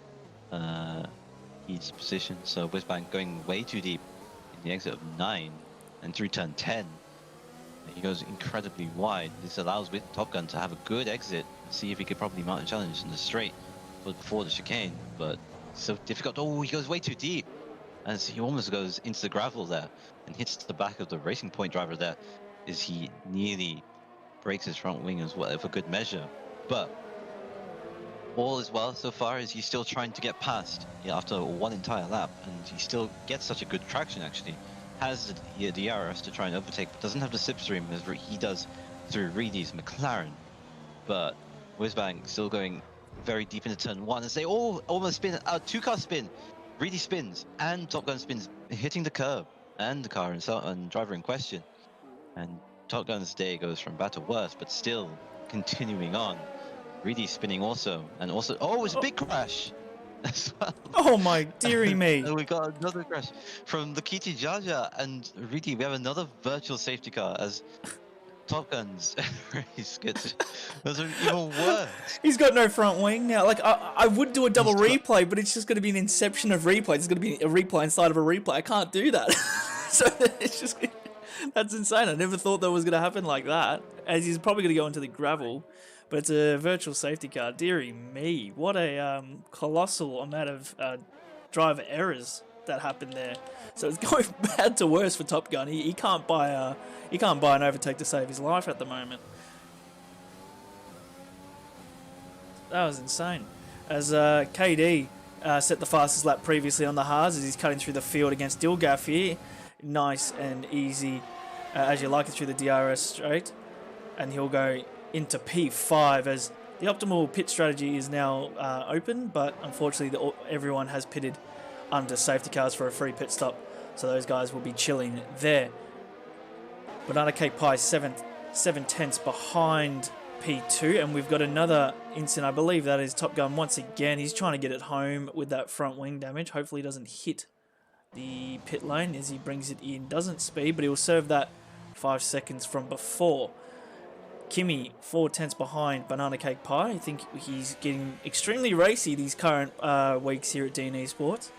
his position. So Whizbang going way too deep in the exit of 9, and through turn 10. He goes incredibly wide. This allows Top Gun to have a good exit, see if he could probably mount a challenge in the straight before the chicane, but so difficult. Oh, he goes way too deep, as he almost goes into the gravel there and hits the back of the Racing Point driver there, as he nearly breaks his front wing as well for good measure. But all is well so far, as he's still trying to get past after one entire lap, and he still gets such a good traction actually. Has the DRS to try and overtake, but doesn't have the slipstream as he does through Reedy's McLaren. But Whizbang still going very deep into turn 1 as they all almost spin. 2-car spin, really spins, and Top Gun spins, hitting the curb and the car and driver in question. And Top Gun's day goes from bad to worse, but still continuing on. Really spinning also, and also, it's a big crash as well. Oh my dearie me. And we got another crash from the Kiti Jaja, and really we have another virtual safety car as Top Gun's race gets those are even worse. He's got no front wing now. Like, I would do a double He's got- replay, but it's just going to be an inception of replay. There's going to be a replay inside of a replay. I can't do that. So it's just... That's insane. I never thought that was going to happen like that. As he's probably going to go into the gravel. But it's a virtual safety car. Dearie me. What a colossal amount of driver errors that happened there. So it's going bad to worse for Top Gun. He can't buy an overtake to save his life at the moment. That was insane. As KD set the fastest lap previously on the hards as he's cutting through the field against Dilgaf here. Nice and easy as you like it through the DRS straight. And he'll go into P5 as the optimal pit strategy is now open, but unfortunately everyone has pitted under safety cars for a free pit stop, so those guys will be chilling there. Banana Cake Pie 7/10 behind P2, and we've got another incident. I believe that is Top Gun once again. He's trying to get it home with that front wing damage. Hopefully he doesn't hit the pit lane as he brings it in. Doesn't speed, but he'll serve that 5 seconds from before. Kimmy 4/10 behind Banana Cake Pie. I think he's getting extremely racy these current weeks here at DNEsports.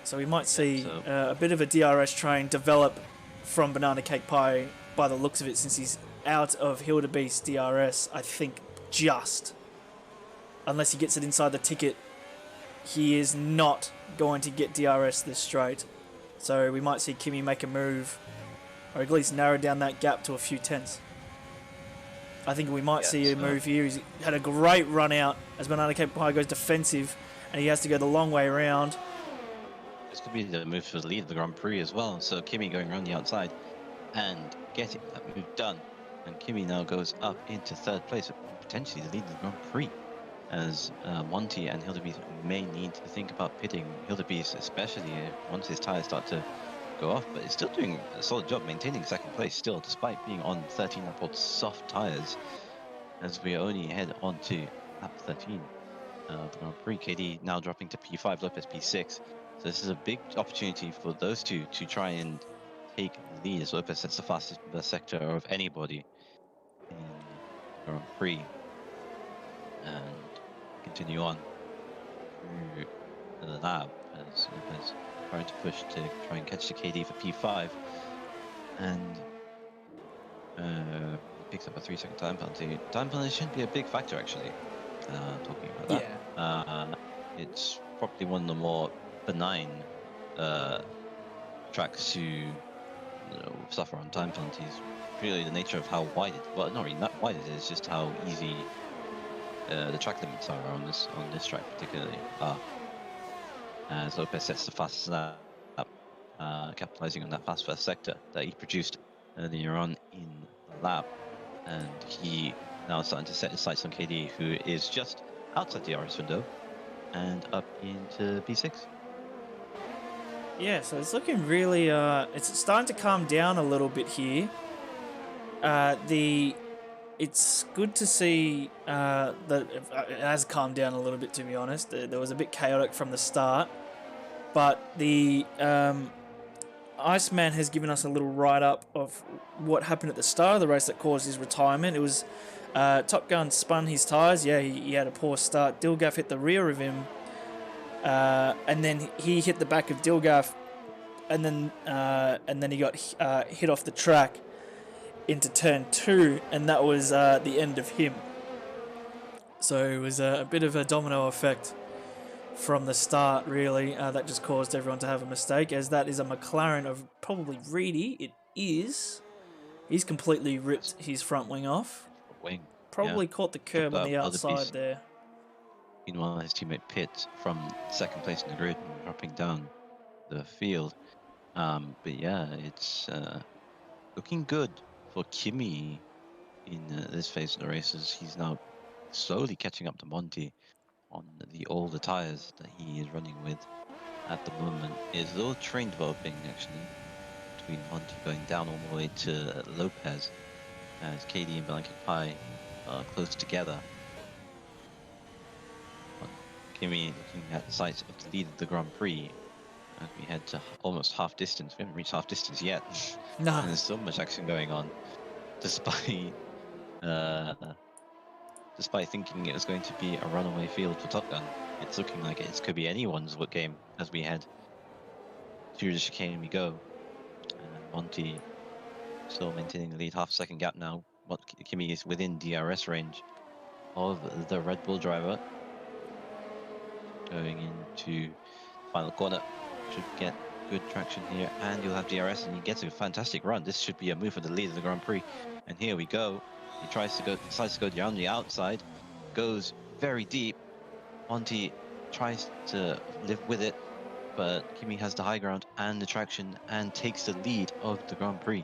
So we might see a bit of a DRS train develop from Banana Cake Pie by the looks of it, since he's out of Hildebeest DRS, I think, just. Unless he gets it inside the ticket, he is not going to get DRS this straight. So we might see Kimmy make a move, or at least narrow down that gap to a few tenths. I think we might see a move here. He's had a great run out as Banana Cake Pie goes defensive, and he has to go the long way around. This could be the move for the lead of the Grand Prix as well. So Kimmy going around the outside and getting that move done. And Kimmy now goes up into third place, potentially the lead of the Grand Prix, as Monty and Hildebeest may need to think about pitting. Hildebeest especially once his tyres start to go off, but it's still doing a solid job maintaining second place still, despite being on 13 lap soft tyres, as we only head on to lap 13 of the Grand Prix. KD now dropping to P5, Lopez P6. So this is a big opportunity for those two to try and take the lead, as Lopez sets the fastest sector of anybody in the Grand Prix, and continue on through the lab as Lopez trying to push to try and catch the KD for P5, and picks up a 3-second time penalty. Time penalty shouldn't be a big factor actually. Talking about that, it's probably one of the more benign tracks to suffer on time penalties. Really, the nature of how wide it, well, not really that wide it is, just how easy the track limits are on this track particularly. As Lopez sets the fastest lap, capitalizing on that fast first sector that he produced earlier on in the lap, and he now starting to set his sights on KD, who is just outside the DRS window and up into P6. Yeah, so it's looking really, it's starting to calm down a little bit here. It's good to see that it has calmed down a little bit, to be honest. There was a bit chaotic from the start, but the Iceman has given us a little write-up of what happened at the start of the race that caused his retirement. It was Top Gun spun his tyres. Yeah, he had a poor start. Dilgaf hit the rear of him, and then he hit the back of Dilgaf, and then he got hit off the track into turn 2, and that was the end of him. So it was a bit of a domino effect from the start, really. That just caused everyone to have a mistake, as that is a McLaren of probably Reedy. It is. He's completely ripped his front wing off. Probably caught the curb on the outside there. Meanwhile, his teammate Pitt from second place in the grid and dropping down the field. But yeah, it's looking good for Kimmy in this phase of the races. He's now slowly catching up to Monty on all the tires that he is running with at the moment. Is a little train developing actually between Monty going down all the way to Lopez as KD and Blanket Pie are close together. Kimi looking at the sights of the lead of the Grand Prix as we head to almost half distance. We haven't reached half distance yet. Nah. And there's so much action going on, despite thinking it was going to be a runaway field for Top Gun. It's looking like it could be anyone's game as we head through the chicane we go. And Monty still maintaining the lead, half a second gap now. Kimi is within DRS range of the Red Bull driver. Going into the final corner, should get good traction here, and you'll have DRS, and he gets a fantastic run. This should be a move for the lead of the Grand Prix, and here we go. He decides to go down the outside, goes very deep. Monty tries to live with it, but Kimi has the high ground and the traction, and takes the lead of the Grand Prix.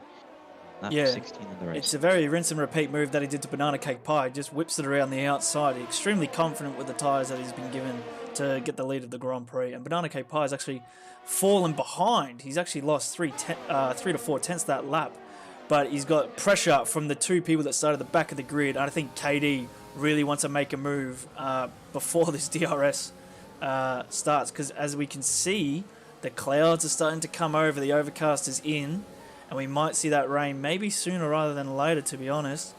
Lap 16 in the race. It's a very rinse and repeat move that he did to Banana Cake Pie. Just whips it around the outside. He's extremely confident with the tyres that he's been given to get the lead of the Grand Prix. And Banana Cake Pie has actually fallen behind. He's actually lost 3 to 4 tenths that lap. But he's got pressure from the two people that started at the back of the grid. And I think KD really wants to make a move before this DRS starts. Because as we can see, the clouds are starting to come over. The overcast is in. And we might see that rain maybe sooner rather than later, to be honest.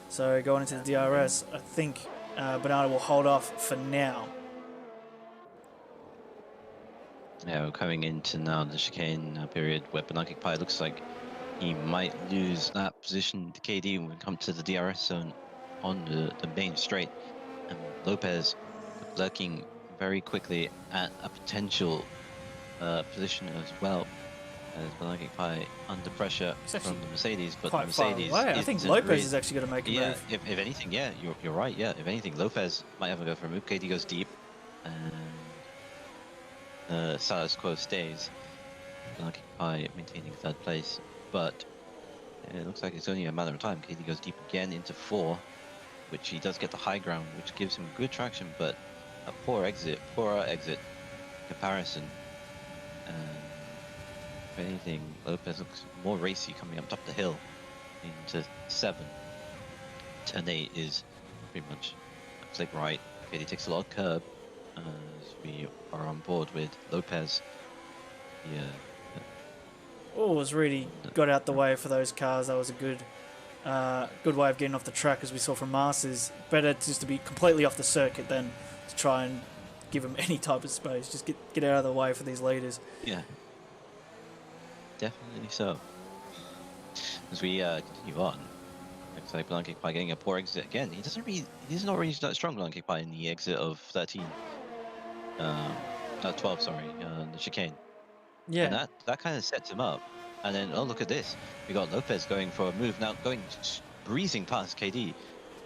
So going into the DRS, I think Banana will hold off for now. Yeah, we're coming into now the chicane period where Banana Cake Pie looks like he might lose that position to KD when we come to the DRS zone on the main straight. And Lopez lurking very quickly at a potential position as well. As Banana Cake Pie under pressure from the Mercedes, but the Mercedes. I think Lopez is actually going to make a move. If anything, yeah, you're right. Yeah, if anything, Lopez might have a go for a move. KD goes deep, and status quo stays. Banana Cake Pie maintaining third place, but it looks like it's only a matter of time. KD goes deep again into 4, which he does get the high ground, which gives him good traction, but a poorer exit comparison. If anything, Lopez looks more racy coming up top the hill into 7. Turn 8 is pretty much flick right. Okay, he takes a lot of curb as we are on board with Lopez. Yeah. Was really got out the way for those cars. That was a good way of getting off the track, as we saw from Masters. Better just to be completely off the circuit than to try and give them any type of space. Just get out of the way for these leaders. Yeah. Definitely so. As we continue on, looks like Banana Cake Pie getting a poor exit again. He's not really that strong, Banana Cake Pie, in the exit of 13. 12, sorry, the chicane. Yeah. And that kind of sets him up. And then, oh, look at this. We got Lopez going for a move now, breezing past KD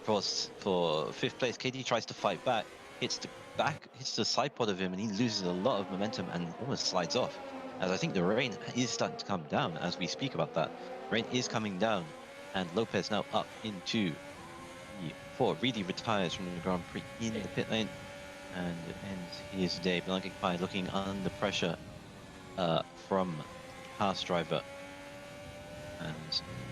for 5th place. KD tries to fight back, hits the side pod of him, and he loses a lot of momentum and almost slides off. As I think the rain is starting to come down as we speak about that. Rain is coming down, and Lopez now up into the 4. Really retires from the Grand Prix in the pit lane, and ends his day. Banana Cake Pie looking under pressure from pass driver, and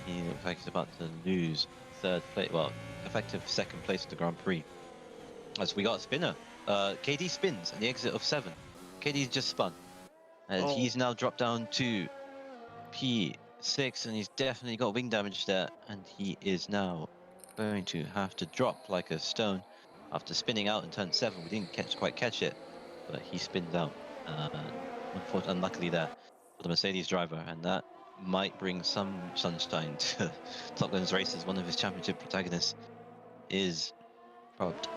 he looks like he's about to lose 3rd place, well, effective 2nd place at the Grand Prix. As we got a spinner, KD spins at the exit of 7. KD's just spun. And he's now dropped down to P6, and he's definitely got wing damage there, and he is now going to have to drop like a stone after spinning out in turn 7. We didn't quite catch it, but he spins out. Unluckily there for the Mercedes driver, and that might bring some sunshine to Top Gun's races. One of his championship protagonists is dropped.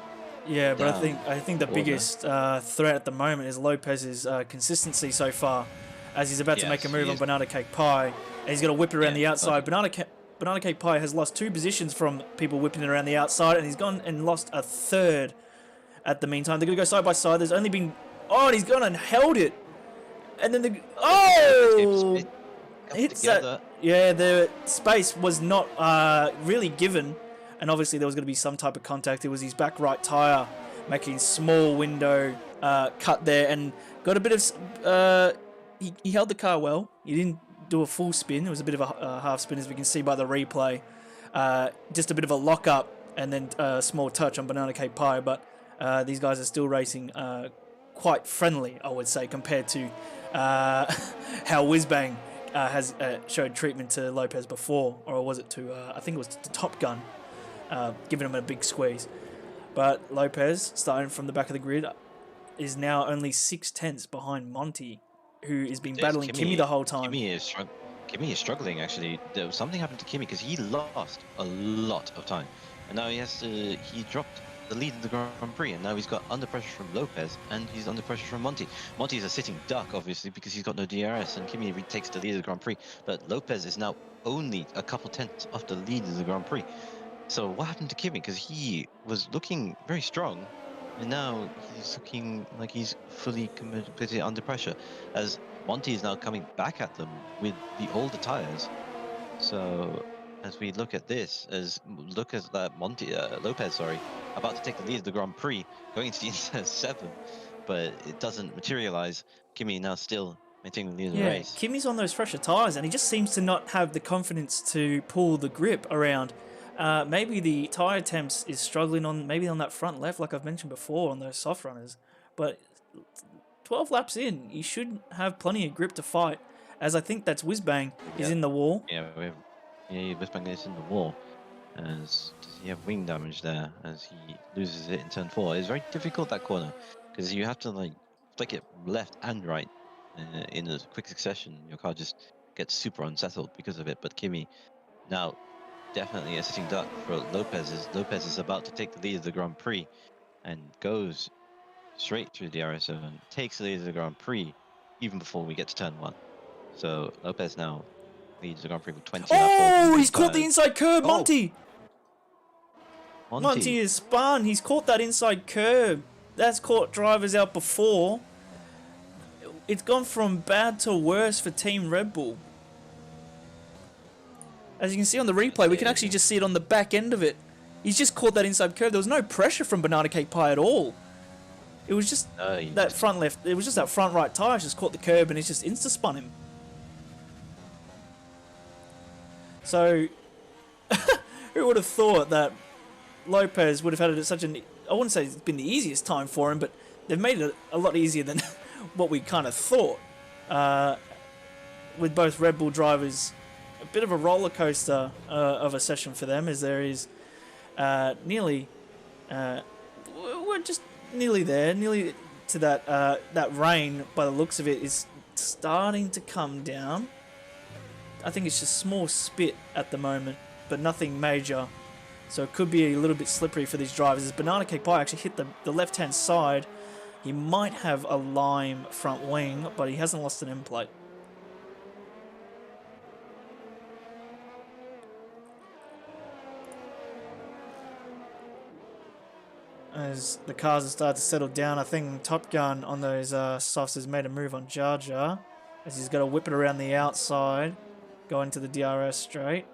Yeah, but I think the biggest threat at the moment is Lopez's consistency so far, as he's about to make a move on Banana Cake Pie, and he's going to whip it around the outside. Banana Cake Pie has lost 2 positions from people whipping it around the outside, and he's gone and lost a 3rd at the meantime. They're going to go side by side. There's only been... Oh, and he's gone and held it. And then hits that. Yeah, the space was not really given and obviously there was going to be some type of contact. It was his back right tyre making small window cut there, and got a bit of... he held the car well. He didn't do a full spin. It was a bit of a half spin, as we can see by the replay. Just a bit of a lock-up, and then a small touch on Banana Cake Pie, but these guys are still racing quite friendly, I would say, compared to how Whizbang has showed treatment to Lopez before, or was it to, I think it was to Top Gun, giving him a big squeeze. But Lopez, starting from the back of the grid, is now only 6/10 behind Monty, who has been battling Kimi the whole time. Kimi is struggling, actually. Something happened to Kimi because he lost a lot of time. And now he dropped the lead in the Grand Prix, and now he's got under pressure from Lopez, and he's under pressure from Monty. Monty is a sitting duck, obviously, because he's got no DRS, and Kimi takes the lead of the Grand Prix. But Lopez is now only a couple tenths off the lead of the Grand Prix. So what happened to Kimi? Because he was looking very strong, and now he's looking like he's fully completely under pressure, as Monty is now coming back at them with the older tires. So as we look at this, look at that Lopez, about to take the lead of the Grand Prix, going into the inside 7, but it doesn't materialize. Kimi now still maintaining the lead of the race. Kimi's on those fresher tires, and he just seems to not have the confidence to pull the grip around. Maybe the tyre temps is struggling on that front left, like I've mentioned before, on those soft runners. But 12 laps in, he should have plenty of grip to fight, as I think that's Whizbang is in the wall. Whizbang is in the wall. Does he have wing damage there as he loses it in turn 4? It's very difficult, that corner, because you have to flick it left and right in a quick succession. Your car just gets super unsettled because of it. But Kimi now definitely a sitting duck for Lopez. Lopez is about to take the lead of the Grand Prix and goes straight through the DRS7, takes the lead of the Grand Prix even before we get to turn 1. So Lopez now leads the Grand Prix with 20. Oh, he's caught the inside curb, Monty! Monty is spun. He's caught that inside curb. That's caught drivers out before. It's gone from bad to worse for Team Red Bull. As you can see on the replay, we can actually just see it on the back end of it. He's just caught that inside curve. There was no pressure from Banana Cake Pie at all. It was just that front left. It was just that front right tyre just caught the curb, and it's just insta-spun him. So, who would have thought that Lopez would have had it at such an... I wouldn't say it's been the easiest time for him, but they've made it a lot easier than what we kind of thought. With both Red Bull drivers... A bit of a roller coaster of a session for them, as there is we're just nearly there, nearly to that rain. By the looks of it, is starting to come down. I think it's just small spit at the moment, but nothing major. So it could be a little bit slippery for these drivers. As Banana Cake Pie actually hit the left-hand side, he might have a lime front wing, but he hasn't lost an end plate. As the cars have started to settle down, I think Top Gun on those softs has made a move on Jar Jar, as he's got to whip it around the outside, going to the DRS straight.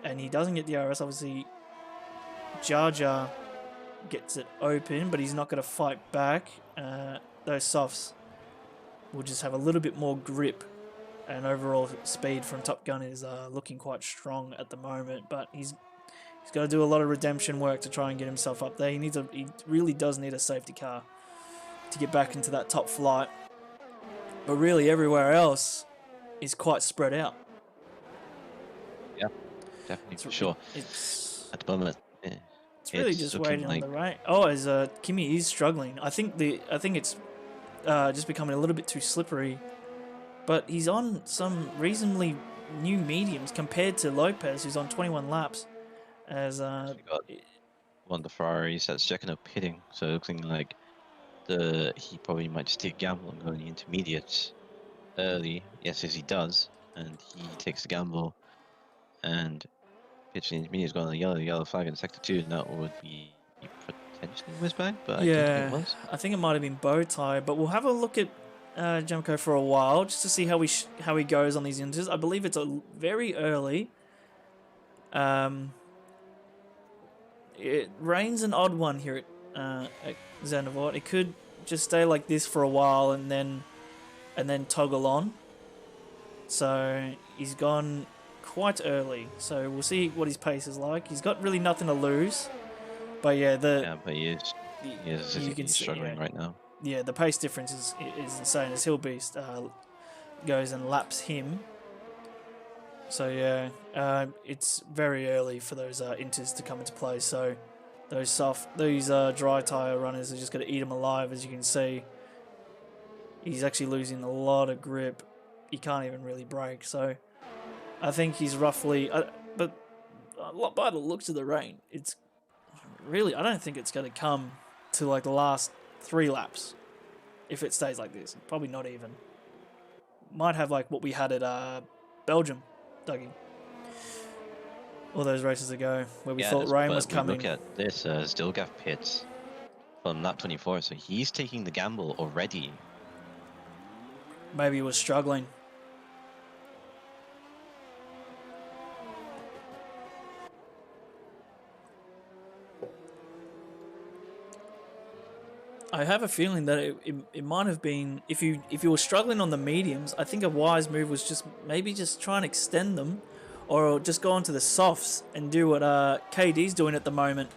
And he doesn't get DRS, obviously. Jar Jar gets it open, but he's not going to fight back. Those softs will just have a little bit more grip, and overall speed from Top Gun is looking quite strong at the moment, but he's got to do a lot of redemption work to try and get himself up there. He really does need a safety car to get back into that top flight. But really, everywhere else is quite spread out. Yeah, definitely, for sure. It's at the moment, it's really just waiting on the right. Oh, as Kimi is struggling. I think it's just becoming a little bit too slippery. But he's on some reasonably new mediums compared to Lopez, who's on 21 laps. As got one of the Ferraris that's checking up pitting, so it looks like he probably might just take a gamble on going the intermediates early. Yes, as he does, and he takes the gamble and pitching the intermediates, going on the yellow flag in sector 2, and that would be potentially Whizbang, but I don't think it was. I think it might have been Bowtie, but we'll have a look at Jemco for a while just to see how he goes on these inters. I believe it's very early. Rain's an odd one here at Xanavort. It could just stay like this for a while and then toggle on. So he's gone quite early. So we'll see what his pace is like. He's got really nothing to lose. But yeah, but he's struggling right now. Yeah, the pace difference is insane. As Hillbeast goes and laps him. So yeah, it's very early for those inters to come into play. So these dry tire runners are just going to eat him alive. As you can see, he's actually losing a lot of grip. He can't even really brake. So I think he's roughly, but by the looks of the rain, it's really, I don't think it's going to come to like the last 3 laps if it stays like this. Probably not even. Might have like what we had at Belgium, Dougie. All those races ago where we thought rain was coming. Look at this, Stilgaff pits from lap 24, so he's taking the gamble already. Maybe he was struggling. I have a feeling that it might have been, if you were struggling on the mediums, I think a wise move was just maybe just try and extend them, or just go onto the softs and do what KD's doing at the moment,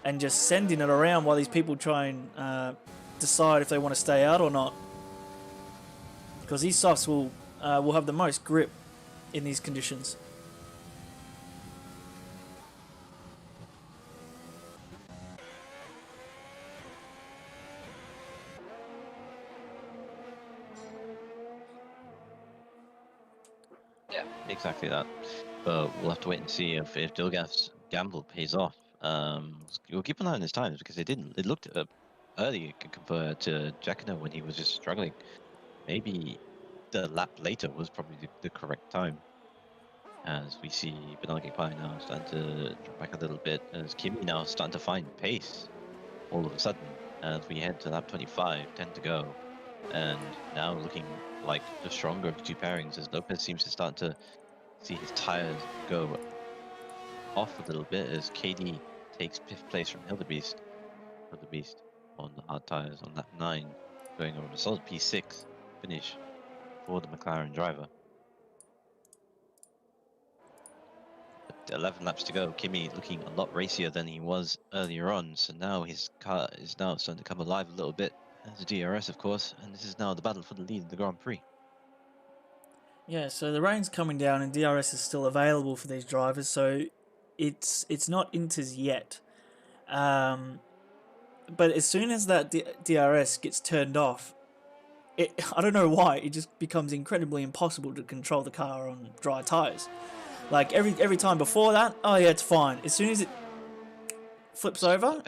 and just sending it around while these people try and decide if they want to stay out or not. Because these softs will have the most grip in these conditions. Yeah, exactly that. But we'll have to wait and see if Dilgaff's gamble pays off. We'll keep an eye on his times because it didn't. It looked early compared to Jacquino when he was just struggling. Maybe the lap later was probably the correct time. As we see Banana Pie now starting to drop back a little bit, as Kimi now starting to find pace all of a sudden as we head to lap 25, 10 to go, and now looking like the stronger of the 2 pairings as Lopez seems to start to see his tires go off a little bit as KD takes 5th place from Hildebeest on the hard tires on lap 9, going over a solid P6 finish for the McLaren driver. 11 laps to go. Kimi looking a lot racier than he was earlier on, so now his car is now starting to come alive a little bit as a DRS, of course, and this is now the battle for the lead of the Grand Prix. Yeah, so the rain's coming down and DRS is still available for these drivers, so it's not inters yet. But as soon as that DRS gets turned off, I don't know why, it just becomes incredibly impossible to control the car on dry tires. Like every time before that, oh yeah, it's fine. As soon as it flips over,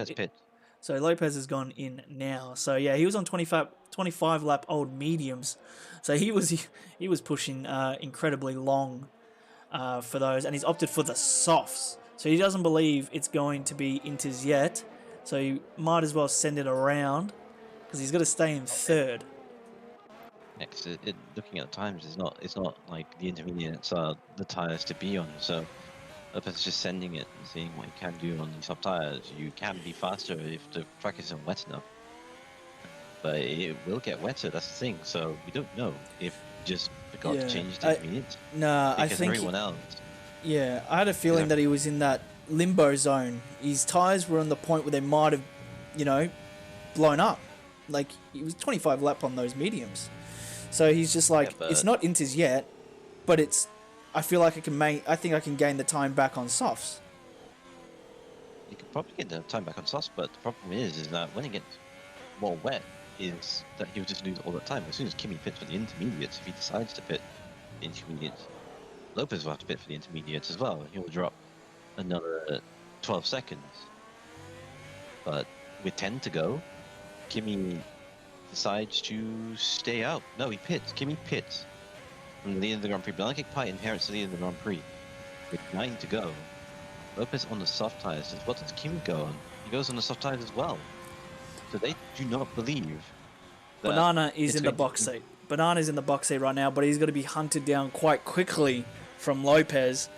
so Lopez has gone in now. So yeah, he was on 25 lap old mediums, so he was pushing incredibly long for those, and he's opted for the softs. So he doesn't believe it's going to be inters yet. So you might as well send it around because he's got to stay in 3rd. Next, looking at the times, it's not like the intermediates are the tires to be on. So Lopez is just sending it and seeing what he can do on these soft tires. You can be faster if the track isn't wet enough, but it will get wetter. That's the thing. So we don't know if he just forgot to change the intermediates. Nah, I think everyone else. Yeah, I had a feeling that he was in that limbo zone. His tires were on the point where they might have, blown up. Like he was 25 lap on those mediums. So he's just like, it's not inters yet, but it's. I feel like I think I can gain the time back on softs. You can probably get the time back on softs, but the problem is that when it gets more wet, is that he'll just lose all that time. As soon as Kimi pits for the intermediates, if he decides to pit the intermediates, Lopez will have to pit for the intermediates as well. He'll drop another 12 seconds. But with 10 to go, Kimi decides to stay out. No, he pits. Kimi pits from the lead of the Grand Prix. Banana Pie inherits the lead of the Grand Prix. With 9 to go, Lopez on the soft tires. What does Kimi go on? He goes on the soft tires as well. So they do not believe that Banana is in the box seat. Banana's in the box seat right now, but he's got to be hunted down quite quickly from Lopez.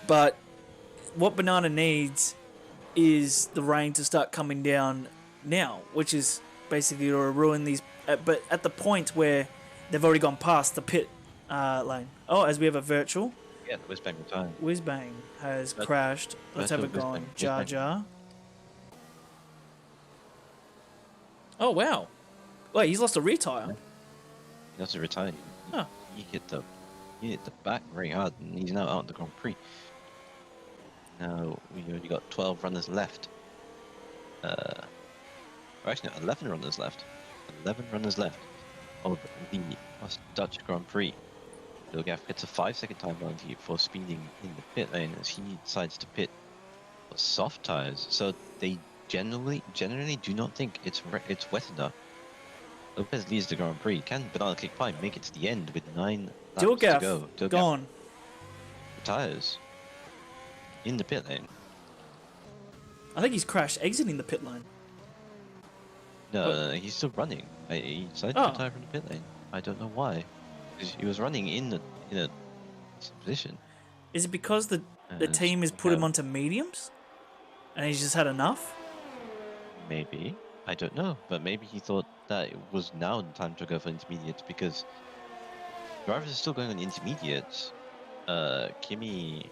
But what Banana needs is the rain to start coming down now, which is basically to ruin these. But at the point where they've already gone past the pit lane. Oh, as we have a virtual. Yeah, the Whizbang retired. Whizbang has crashed. Let's have a go on Jar Jar. Oh, wow. Wait, he's lost a rear tyre. Yeah. He lost a rear tyre. Huh. He hit the back very hard, and he's now out in the Grand Prix. Now, we only got 12 runners left. Or actually, no, 11 runners left. 11 runners left of the Dutch Grand Prix. Logaf gets a 5-second time penalty for speeding in the pit lane as he decides to pit for soft tires. So they generally do not think it's wet enough. Lopez leads the Grand Prix. Can Banana Kick Pie make it to the end with 9 laps to go? Dilgaf gone. Tires in the pit lane. I think he's crashed exiting the pit lane. No, he's still running. He decided to retire from the pit lane. I don't know why. He was running in a position. Is it because the team has put him onto mediums, and he's just had enough? Maybe. I don't know, but maybe he thought that it was now the time to go for intermediates because drivers are still going on the intermediates. Kimi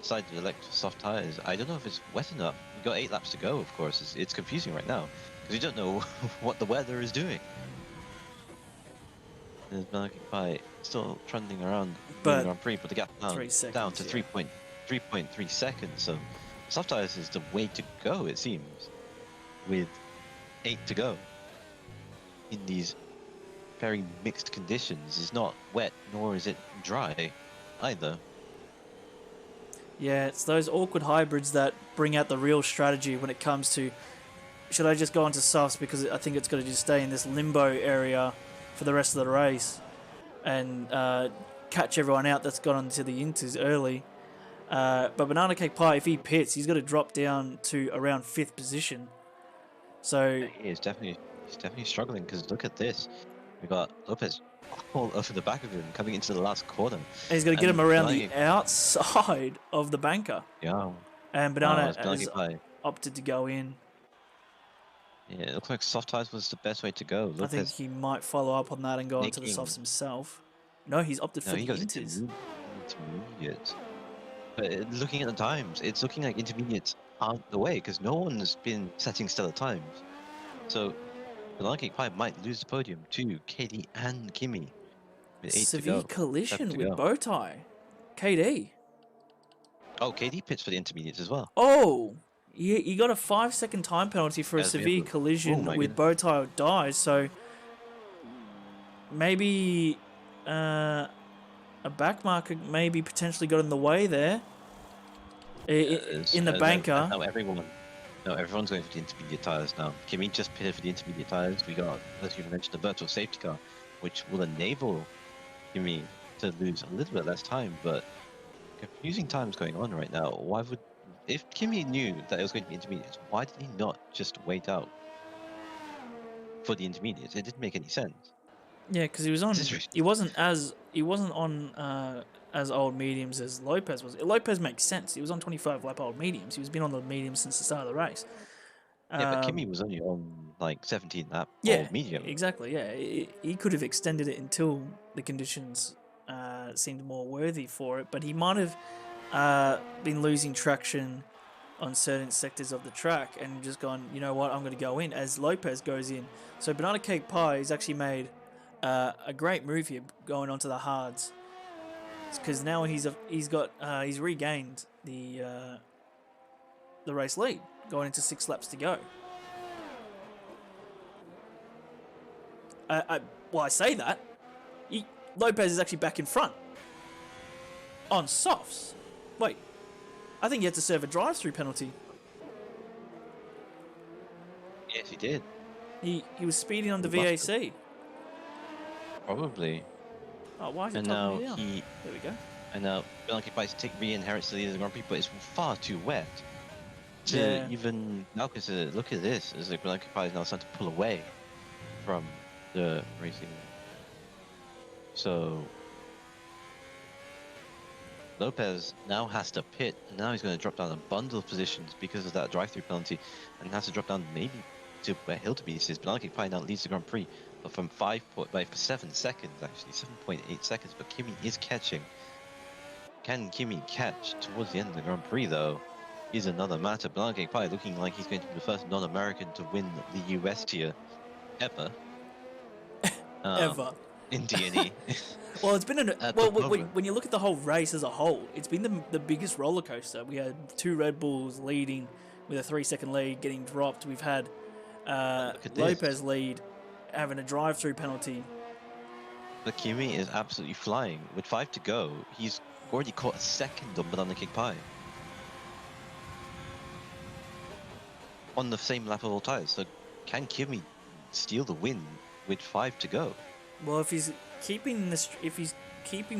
decided to elect soft tires. I don't know if it's wet enough. We've got 8 laps to go, of course. It's confusing right now because we don't know what the weather is doing. There's Malachi still trundling around the Grand Prix, but the gap down to 3.3 seconds. So soft tires is the way to go, it seems, with 8 to go in these very mixed conditions. It's not wet, nor is it dry either. Yeah, it's those awkward hybrids that bring out the real strategy when it comes to, should I just go onto softs because I think it's going to just stay in this limbo area for the rest of the race and catch everyone out that's got onto the inters early. But Banana Cake Pie, if he pits, he's got to drop down to around 5th position. So he's definitely struggling because look at this. We got Lopez all over the back of him coming into the last corner. And he's going to get him around the outside of the banker. Yeah. And Banana has opted to go in. Yeah, it looks like soft tires was the best way to go. Lopez, I think he might follow up on that and go onto the softs himself. No, he's opted for the inters. Intermediates. But looking at the times, it's looking like intermediates aren't the way because no one's been setting stellar times. So Banana Cake Pie might lose the podium to Katie and Kimi. With 8 severe to go. collision with Bowtie. KD. Oh, KD pits for the intermediates as well. Oh, he got a 5-second time penalty for a severe collision with Bowtie dies. So maybe a backmarker maybe potentially got in the way there. In the banker. No, everyone's going for the intermediate tires now. Kimi just pitted for the intermediate tires. We got, as you mentioned, the virtual safety car, which will enable Kimi to lose a little bit less time, but confusing times going on right now. If Kimi knew that it was going to be intermediates, why did he not just wait out for the intermediates? It didn't make any sense. Yeah, because he wasn't on as old mediums as Lopez was. Lopez makes sense. He was on 25 lap old mediums. He's been on the mediums since the start of the race. Yeah, but Kimi was only on like 17 lap old medium. Exactly. Yeah, he could have extended it until the conditions seemed more worthy for it, but he might have been losing traction on certain sectors of the track and just gone, you know what, I'm going to go in as Lopez goes in. So Banana Cake Pie has actually made a great move here going onto the hards, because now he's regained the race lead going into 6 laps to go. I say that Lopez is actually back in front on softs. Wait, I think he had to serve a drive-through penalty. Yes, he did. He was speeding on the VAC. Probably. Oh, why is it now me down? There we go. And now Banana Pie re-inherits the lead of the Grand Prix, but it's far too wet to even now. Because look at this, it's like Banana Pie is now starting to pull away from the racing. So Lopez now has to pit, and now he's going to drop down a bundle of positions because of that drive-through penalty, and has to drop down maybe to where Hill to be. His Banana Kick Pie now leads the Grand Prix, but from 7 seconds actually, 7.8 seconds. But Kimi is catching. Can Kimi catch towards the end of the Grand Prix though? Is another matter. Banana Kick Pie looking like he's going to be the first non-American to win the US tier ever. Ever. In DNE. Well, it's been At the moment. when you look at the whole race as a whole, it's been the biggest roller coaster. We had 2 Red Bulls leading with a 3-second lead getting dropped. We've had Lopez lead having a drive-through penalty. But Kimi is absolutely flying. With 5 to go, he's already caught a second on Banana Kick Pie. On the same lap of all tires. So can Kimi steal the win with 5 to go? Well, if he's keeping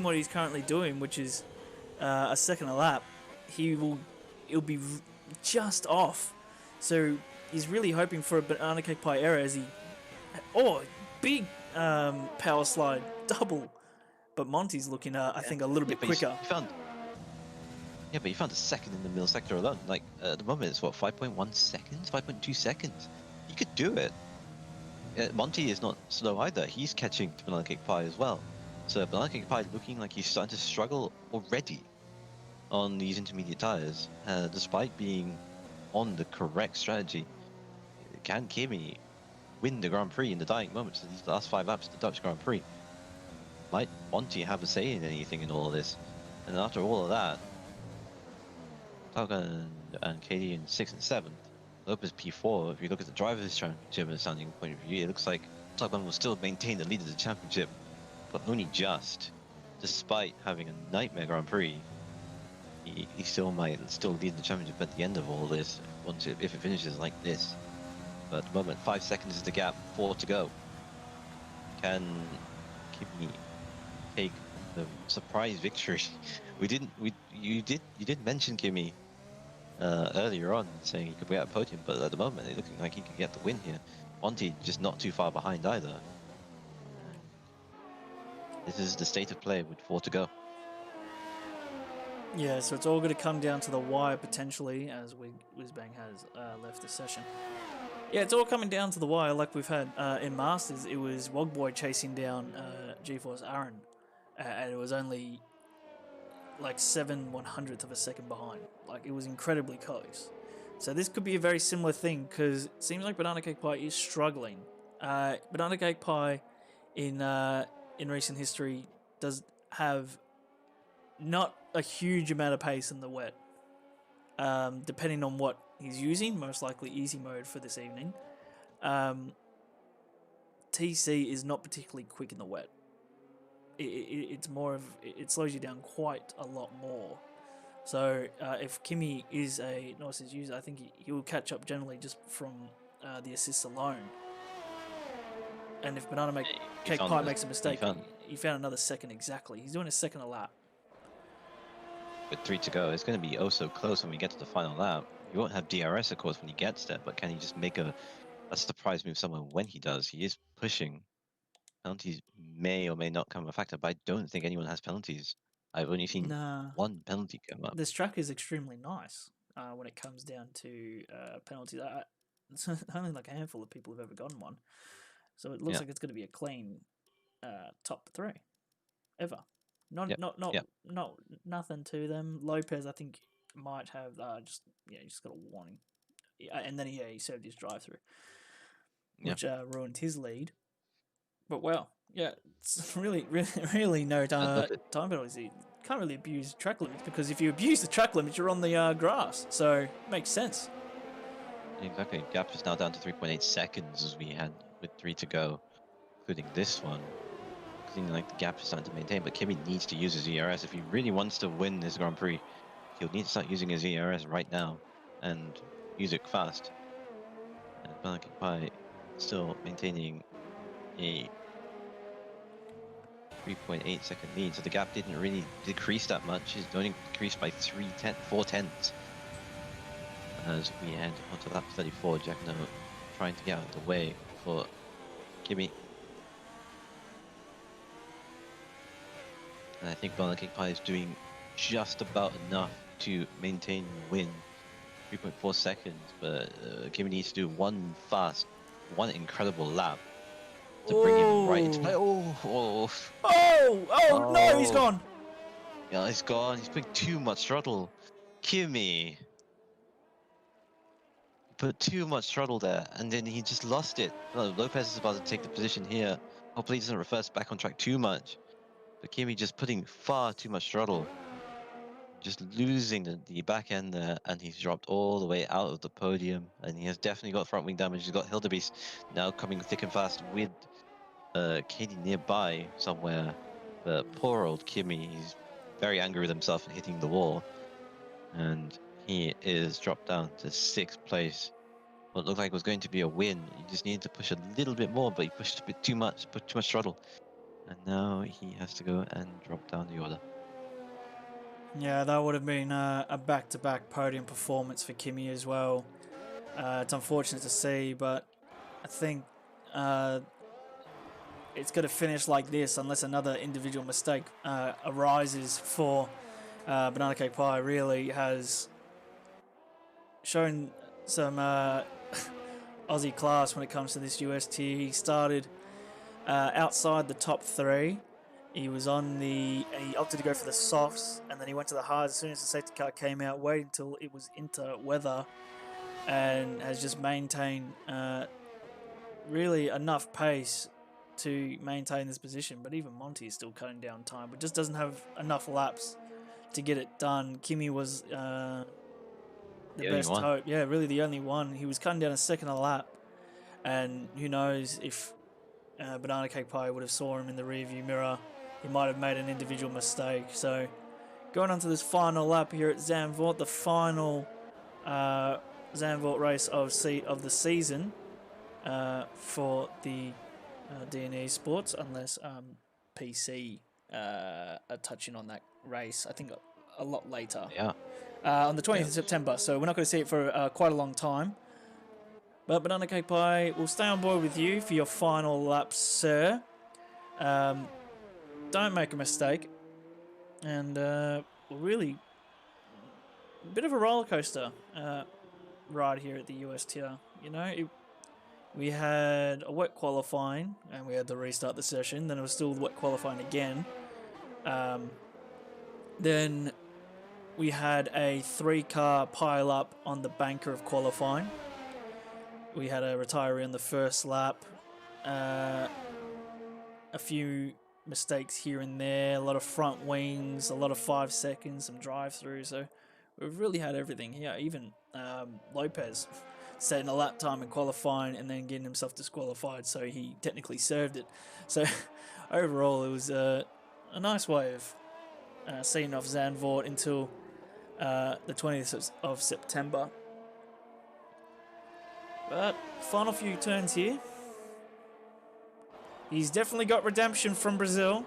what he's currently doing, which is a second a lap, he'll be just off. So he's really hoping for a Banana Cake Pie error as he big power slide double, but Monty's looking I think a little bit quicker. But he found a second in the middle sector alone. Like at the moment, it's what 5.1 seconds, 5.2 seconds. He could do it. Monty is not slow either. He's catching Banana Cake Pie as well. So Banana Cake Pie looking like he's starting to struggle already on these intermediate tires, despite being on the correct strategy. Can Kimi win the Grand Prix in the dying moments of these last 5 laps of the Dutch Grand Prix? Might Monty have a say in anything in all of this? And after all of that, Talgan and Katie in 6th and 7th. Lopez P4, if you look at the Drivers' Championship and sounding point of view, it looks like Talgan will still maintain the lead of the championship, but only just. Despite having a nightmare Grand Prix, he still might lead the championship at the end of all this, if it finishes like this. But at the moment, 5 seconds is the gap, 4 to go. Can Kimi take the surprise victory? You did mention Kimi earlier on, saying he could be at a podium, but at the moment, it's looking like he could get the win here. Monty just not too far behind either. This is the state of play with 4 to go. Yeah, so it's all going to come down to the wire potentially, as Whizbang has left the session. Yeah, it's all coming down to the wire, like we've had in Masters. It was Wogboy chasing down GeForce Aaron, and it was only like 7/100th of a second behind. Like, it was incredibly close. So this could be a very similar thing, because it seems like Banana Cake Pie is struggling. Banana Cake Pie in recent history does have not a huge amount of pace in the wet. Depending on what he's using, most likely easy mode for this evening. TC is not particularly quick in the wet. It's more of, it slows you down quite a lot more. So if Kimi is a nice user, I think he will catch up generally just from the assists alone. And if Banana Cake Pie makes a mistake, he found another second exactly. He's doing a second a lap. With 3 to go, it's going to be oh so close when we get to the final lap. He won't have DRS, of course, when he gets there, but can he just make a surprise move somewhere when he does? He is pushing. Penalties may or may not come a factor, but I don't think anyone has penalties. I've only seen one penalty come up. This track is extremely nice when it comes down to penalties. It's only like a handful of people have ever gotten one. So it looks like it's going to be a clean top 3 ever. Nothing to them. Lopez, I think, might have just got a warning, and then he served his drive-through, which ruined his lead. But it's really no time penalties. You can't really abuse track limits, because if you abuse the track limits, you're on the grass. So it makes sense. Exactly. Gap is now down to 3.8 seconds as we had with 3 to go, including this one. Seeming like the gap is starting to maintain, but Kimi needs to use his ERS if he really wants to win this Grand Prix. He'll need to start using his ERS right now and use it fast. And Banana Cake Pie still maintaining a 3.8 second lead, so the gap didn't really decrease that much. It's only decreased by 4 tenths. As we head onto lap 34, Jackno trying to get out of the way for Kimi. And I think Banana Cake Pie is doing just about enough to maintain the win. 3.4 seconds, but Kimi needs to do one incredible lap to bring him right into play. Oh, no, he's gone. Yeah, he's gone. He's putting too much throttle. Kimi put too much throttle there, and then he just lost it. Well, Lopez is about to take the position here. Hopefully he doesn't reverse back on track too much. But Kimi just putting far too much throttle. Just losing the back end there, and he's dropped all the way out of the podium, and he has definitely got front wing damage. He's got Hildebeest now coming thick and fast with Katie nearby somewhere. But poor old Kimi, he's very angry with himself and hitting the wall, and he is dropped down to 6th place. What looked like was going to be a win. He just needed to push a little bit more, but he pushed a bit too much, put too much throttle, and now he has to go and drop down the order. Yeah, that would have been a back-to-back podium performance for Kimi as well. It's unfortunate to see, but I think it's going to finish like this unless another individual mistake arises for Banana Cake Pie. Really has shown some Aussie class when it comes to this UST. He started outside the top 3. He was he opted to go for the softs, and then he went to the hards as soon as the safety car came out, waited until it was into weather, and has just maintained really enough pace to maintain this position. But even Monty is still cutting down time, but just doesn't have enough laps to get it done. Kimi was the best hope. Yeah, really the only one. He was cutting down a second a lap, and who knows if Banana Cake Pie would have saw him in the rearview mirror, he might have made an individual mistake. So going on to this final lap here at Zandvoort, the final Zandvoort race of the season for the DNEsports, unless PC are touching on that race, I think a lot later. Yeah. On the 20th of September, so we're not going to see it for quite a long time. But Banana Cake Pie will stay on board with you for your final lap, sir. Don't make a mistake. And really, a bit of a roller coaster ride here at the US tier. You know, we had a wet qualifying, and we had to restart the session. Then it was still wet qualifying again. Then we had a 3-car pile up on the banker of qualifying. We had a retiree on the first lap. A few mistakes here and there. A lot of front wings. A lot of 5 seconds. Some drive-through. So we've really had everything here. Even Lopez setting a lap time in qualifying and then getting himself disqualified. So he technically served it. So overall, it was a nice way of seeing off Zandvoort until the 20th of September. But final few turns here. He's definitely got redemption from Brazil.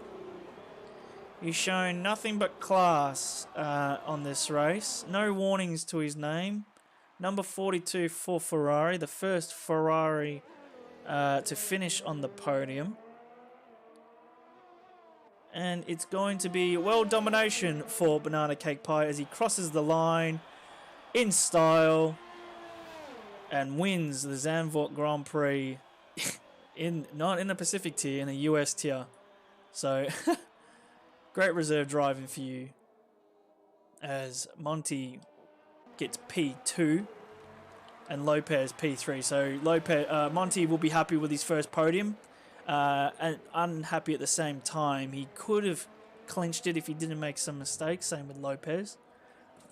He's shown nothing but class on this race. No warnings to his name. Number 42 for Ferrari. The first Ferrari to finish on the podium. And it's going to be world domination for Banana Cake Pie as he crosses the line in style and wins the Zandvoort Grand Prix not in the Pacific tier, in the US tier. So great reserve driving for you as Monty gets P2 and Lopez P3. So Monty will be happy with his first podium and unhappy at the same time. He could have clinched it if he didn't make some mistakes. Same with Lopez.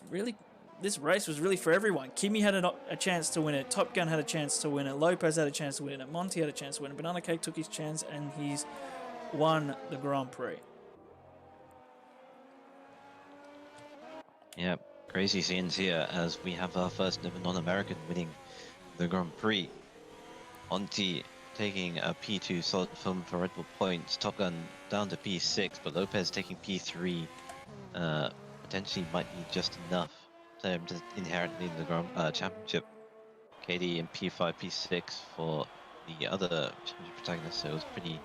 Really, this race was really for everyone. Kimi had a chance to win it. Top Gun had a chance to win it. Lopez had a chance to win it. Monty had a chance to win it. Banana Cake took his chance and he's won the Grand Prix. Yeah, crazy scenes here as we have our first ever non-American winning the Grand Prix. Monty taking a P2 solid film for Red Bull points. Top Gun down to P6, but Lopez taking P3 potentially might be just enough to inherently in the Grand Championship. KD in P5, P6 for the other championship protagonists, so it was pretty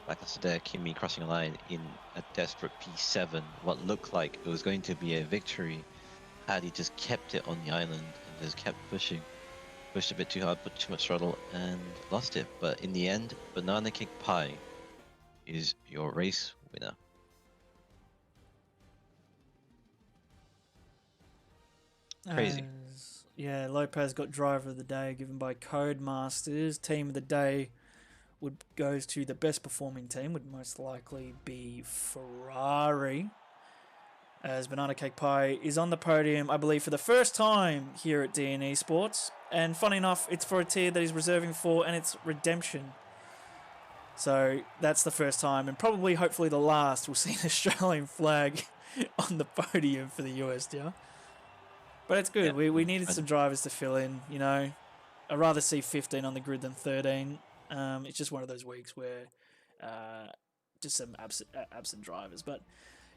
Like I said there, Kimi crossing a line in a desperate P7. What looked like it was going to be a victory had he just kept it on the island and just kept pushing. Pushed a bit too hard, put too much throttle, and lost it. But in the end, Banana Kick Pie is your race winner. Crazy. Yeah, Lopez got driver of the day given by Codemasters. Team of the day goes to the best performing team, would most likely be Ferrari. As Banana Cake Pie is on the podium, I believe, for the first time here at DNEsports. And funny enough, it's for a tier that he's reserving for, and it's Redemption. So that's the first time, and probably, hopefully, the last we'll see an Australian flag on the podium for the US tier. But it's good. Yeah, We needed some drivers to fill in, you know. I'd rather see 15 on the grid than 13. It's just one of those weeks where just some absent drivers. But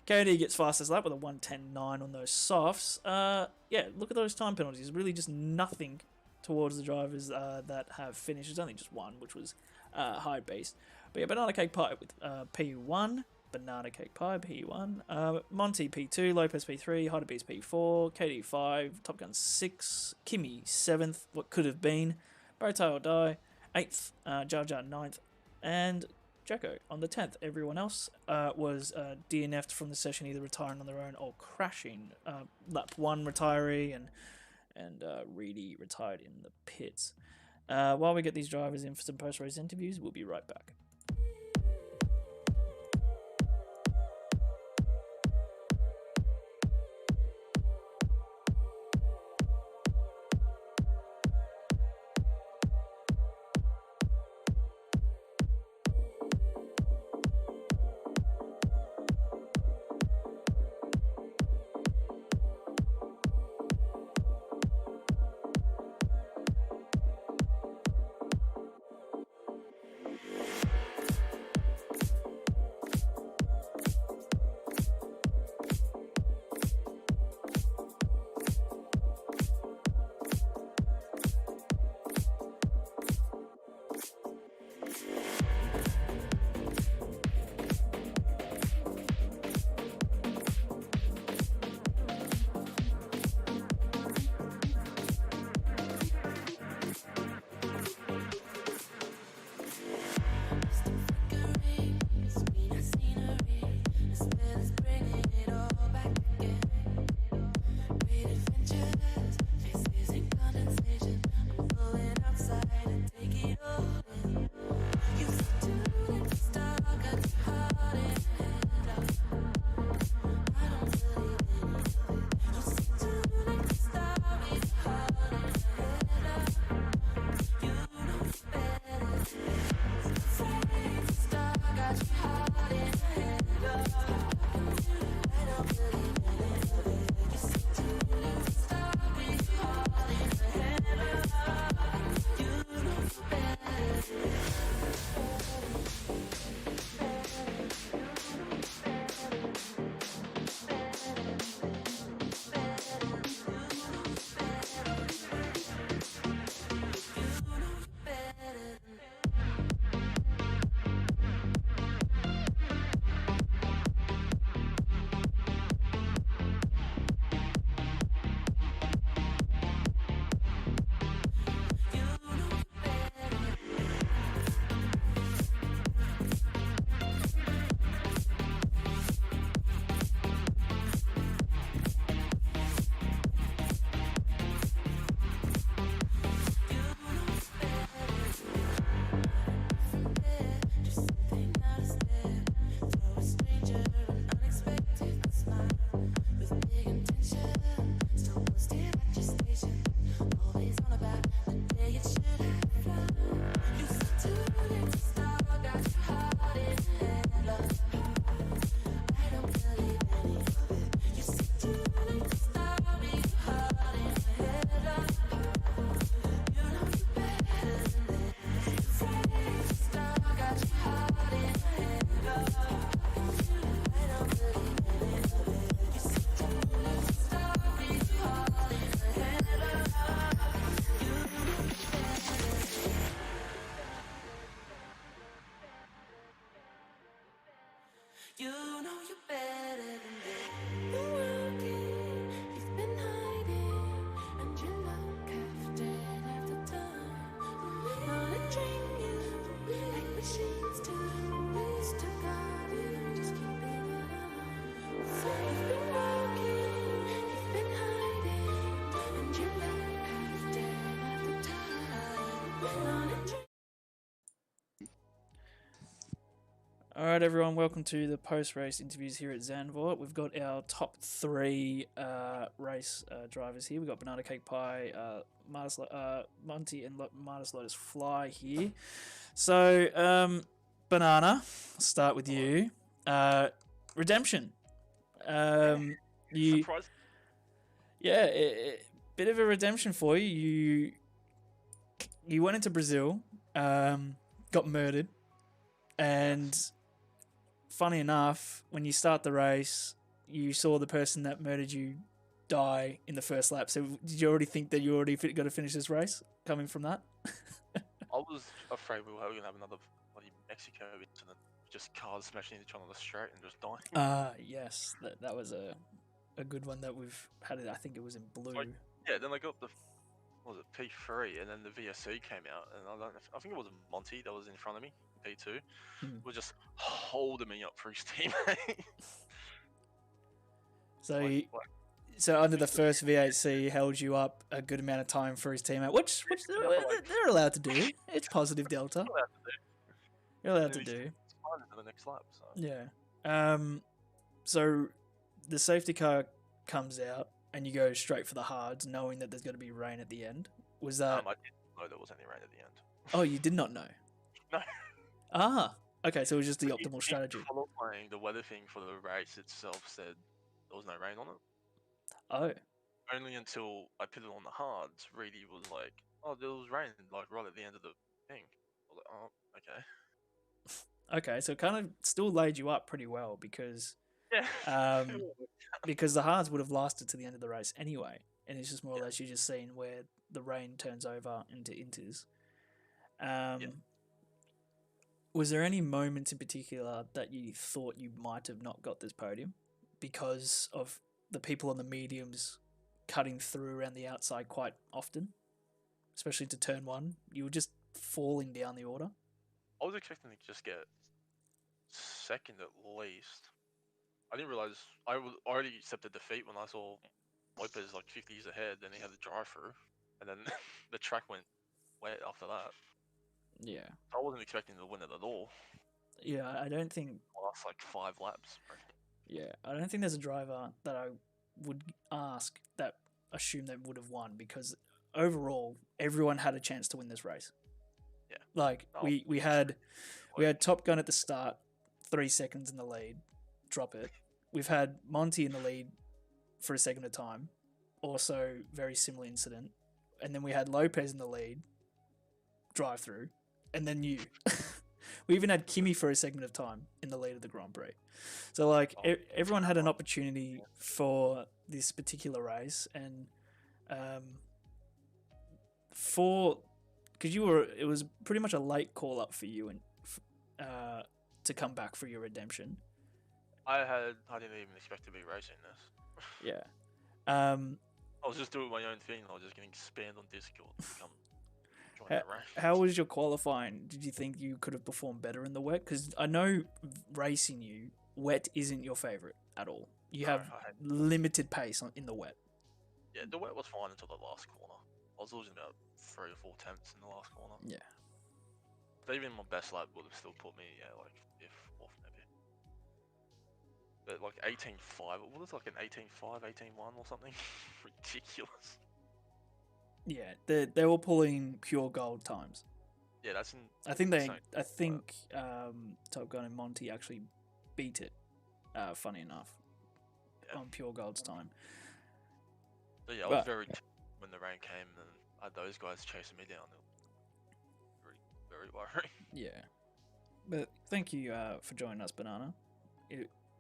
KD gets fastest lap with a 1:10.9 on those softs. Yeah, look at those time penalties. Really just nothing towards the drivers that have finished. It's only just one, which was High Beast. But yeah, Banana Cake Pie with P1. Banana Cake Pie, P1. Monty, P2. Lopez, P3. Hyder Beast, P4. KD, 5. Top Gun, 6. Kimmy, 7th. What could have been. Bowtie or Die, 8th. Jar Jar, 9th. And Jacko on the 10th. Everyone else was DNF'd from the session, either retiring on their own or crashing. Lap 1 retiree and Reedy retired in the pits. While we get these drivers in for some post-race interviews, we'll be right back. You know you're better than that. You're working, he's been hiding, and you look after time. Wanna train you like machines to race to God, and just keeping it on. So he's been working, he's been hiding, and you look after time. Wanna train. All right, everyone. Welcome to the post-race interviews here at Zandvoort. We've got our top three race drivers here. We've got Banana Cake Pie, Monty, and Martis Lotus Fly here. So, Banana, I'll start with you. Redemption. Surprise. Yeah, bit of a redemption for you. You went into Brazil, got murdered, and funny enough, when you start the race, you saw the person that murdered you die in the first lap. So did you already think that you already got to finish this race coming from that? I was afraid we were going to have another bloody Mexico incident. Just cars smashing each other on the straight and just dying. Yes, that was a good one that we've had. I think it was in blue. Yeah, then I got the P3, and then the VSC came out, and I think it was Monty that was in front of me, P2, was just holding me up for his teammate. So under the first V8C, he held you up a good amount of time for his teammate, which they're allowed to do. It's positive delta. You're allowed to do. It's fine for the next lap. So. Yeah. So the safety car comes out, and you go straight for the hards, knowing that there's going to be rain at the end. Was that? I didn't know there was any rain at the end. Oh, you did not know. No. Okay, so it was just the optimal strategy. Following the weather thing for the race itself said there was no rain on it. Oh. Only until I put it on the hards, Reedy was like, "Oh, there was rain like right at the end of the thing." I was like, "Oh, okay." Okay, so it kind of still laid you up pretty well because Yeah. because the hards would have lasted to the end of the race anyway, and it's just more or less you're just seeing where the rain turns over into inters. Was there any moments in particular that you thought you might have not got this podium because of the people on the mediums cutting through around the outside quite often, especially to turn one? You were just falling down the order. I was expecting to just get second at least. I didn't realize I already accepted defeat when I saw Lopez like 50 years ahead, then he had the drive through, and then the track went wet after that. Yeah. I wasn't expecting to win it at all. Yeah, I don't think. Last like 5 laps. Yeah, I don't think there's a driver that I would ask that assume they would have won because overall everyone had a chance to win this race. Yeah. Like we had Top Gun at the start, 3 seconds in the lead, drop it. We've had Monty in the lead for a second of time, also very similar incident, and then we had Lopez in the lead, drive through, and then you. We even had Kimi for a segment of time in the lead of the Grand Prix. So like everyone had an opportunity for this particular race, and because it was pretty much a late call up for you and to come back for your redemption. I didn't even expect to be racing this. Yeah. I was just doing my own thing. I was just getting spammed on Discord to come join the race. How was your qualifying? Did you think you could have performed better in the wet? Because I know racing you, wet isn't your favourite at all. You have limited pace in the wet. Yeah, the wet was fine until the last corner. I was losing about 3 or 4 tenths in the last corner. Yeah. But even my best lap would have still put me, like 5th, 4th maybe. But like 18.5, what was it, like an 18.5, 18.1 or something? Ridiculous. Yeah, they were pulling pure gold times. Yeah, that's I think Top Gun and Monty actually beat it. Funny enough, on pure gold's time. So yeah, I was very when the rain came and I had those guys chasing me down. Very, very worrying. Yeah, but thank you for joining us, Banana.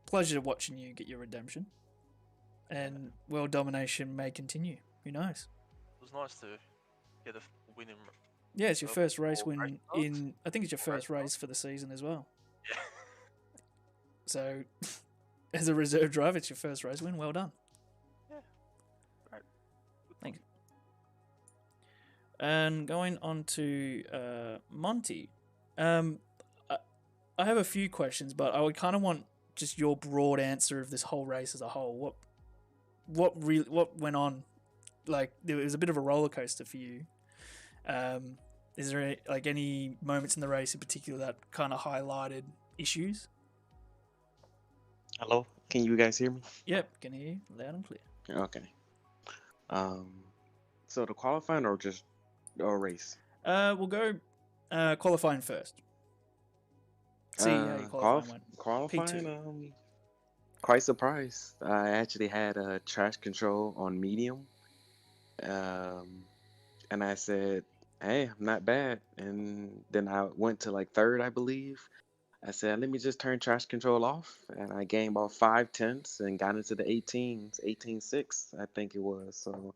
Pleasure watching you get your redemption, and world domination may continue. Who knows? It was nice to get a win in. Yeah, it's your first race win in. I think it's your first race for the season as well. Yeah. So, as a reserve driver, it's your first race win. Well done. Yeah. Right. Thank you. And going on to Monty, I I have a few questions, but I would kind of want just your broad answer of this whole race as a whole. What went on? Like, it was a bit of a roller coaster for you. Is there any moments in the race in particular that kind of highlighted issues? Hello, can you guys hear me? Yep, can hear you loud and clear. Okay. So the qualifying or just or race? We'll go qualifying first. See how your qualifying went. Qualifying, P2. quite surprised. I actually had a trash control on medium, and I said, "Hey, I'm not bad." And then I went to like third, I believe. I said, "Let me just turn trash control off," and I gained about 5 tenths and got into the 18s, 18.6, I think it was. So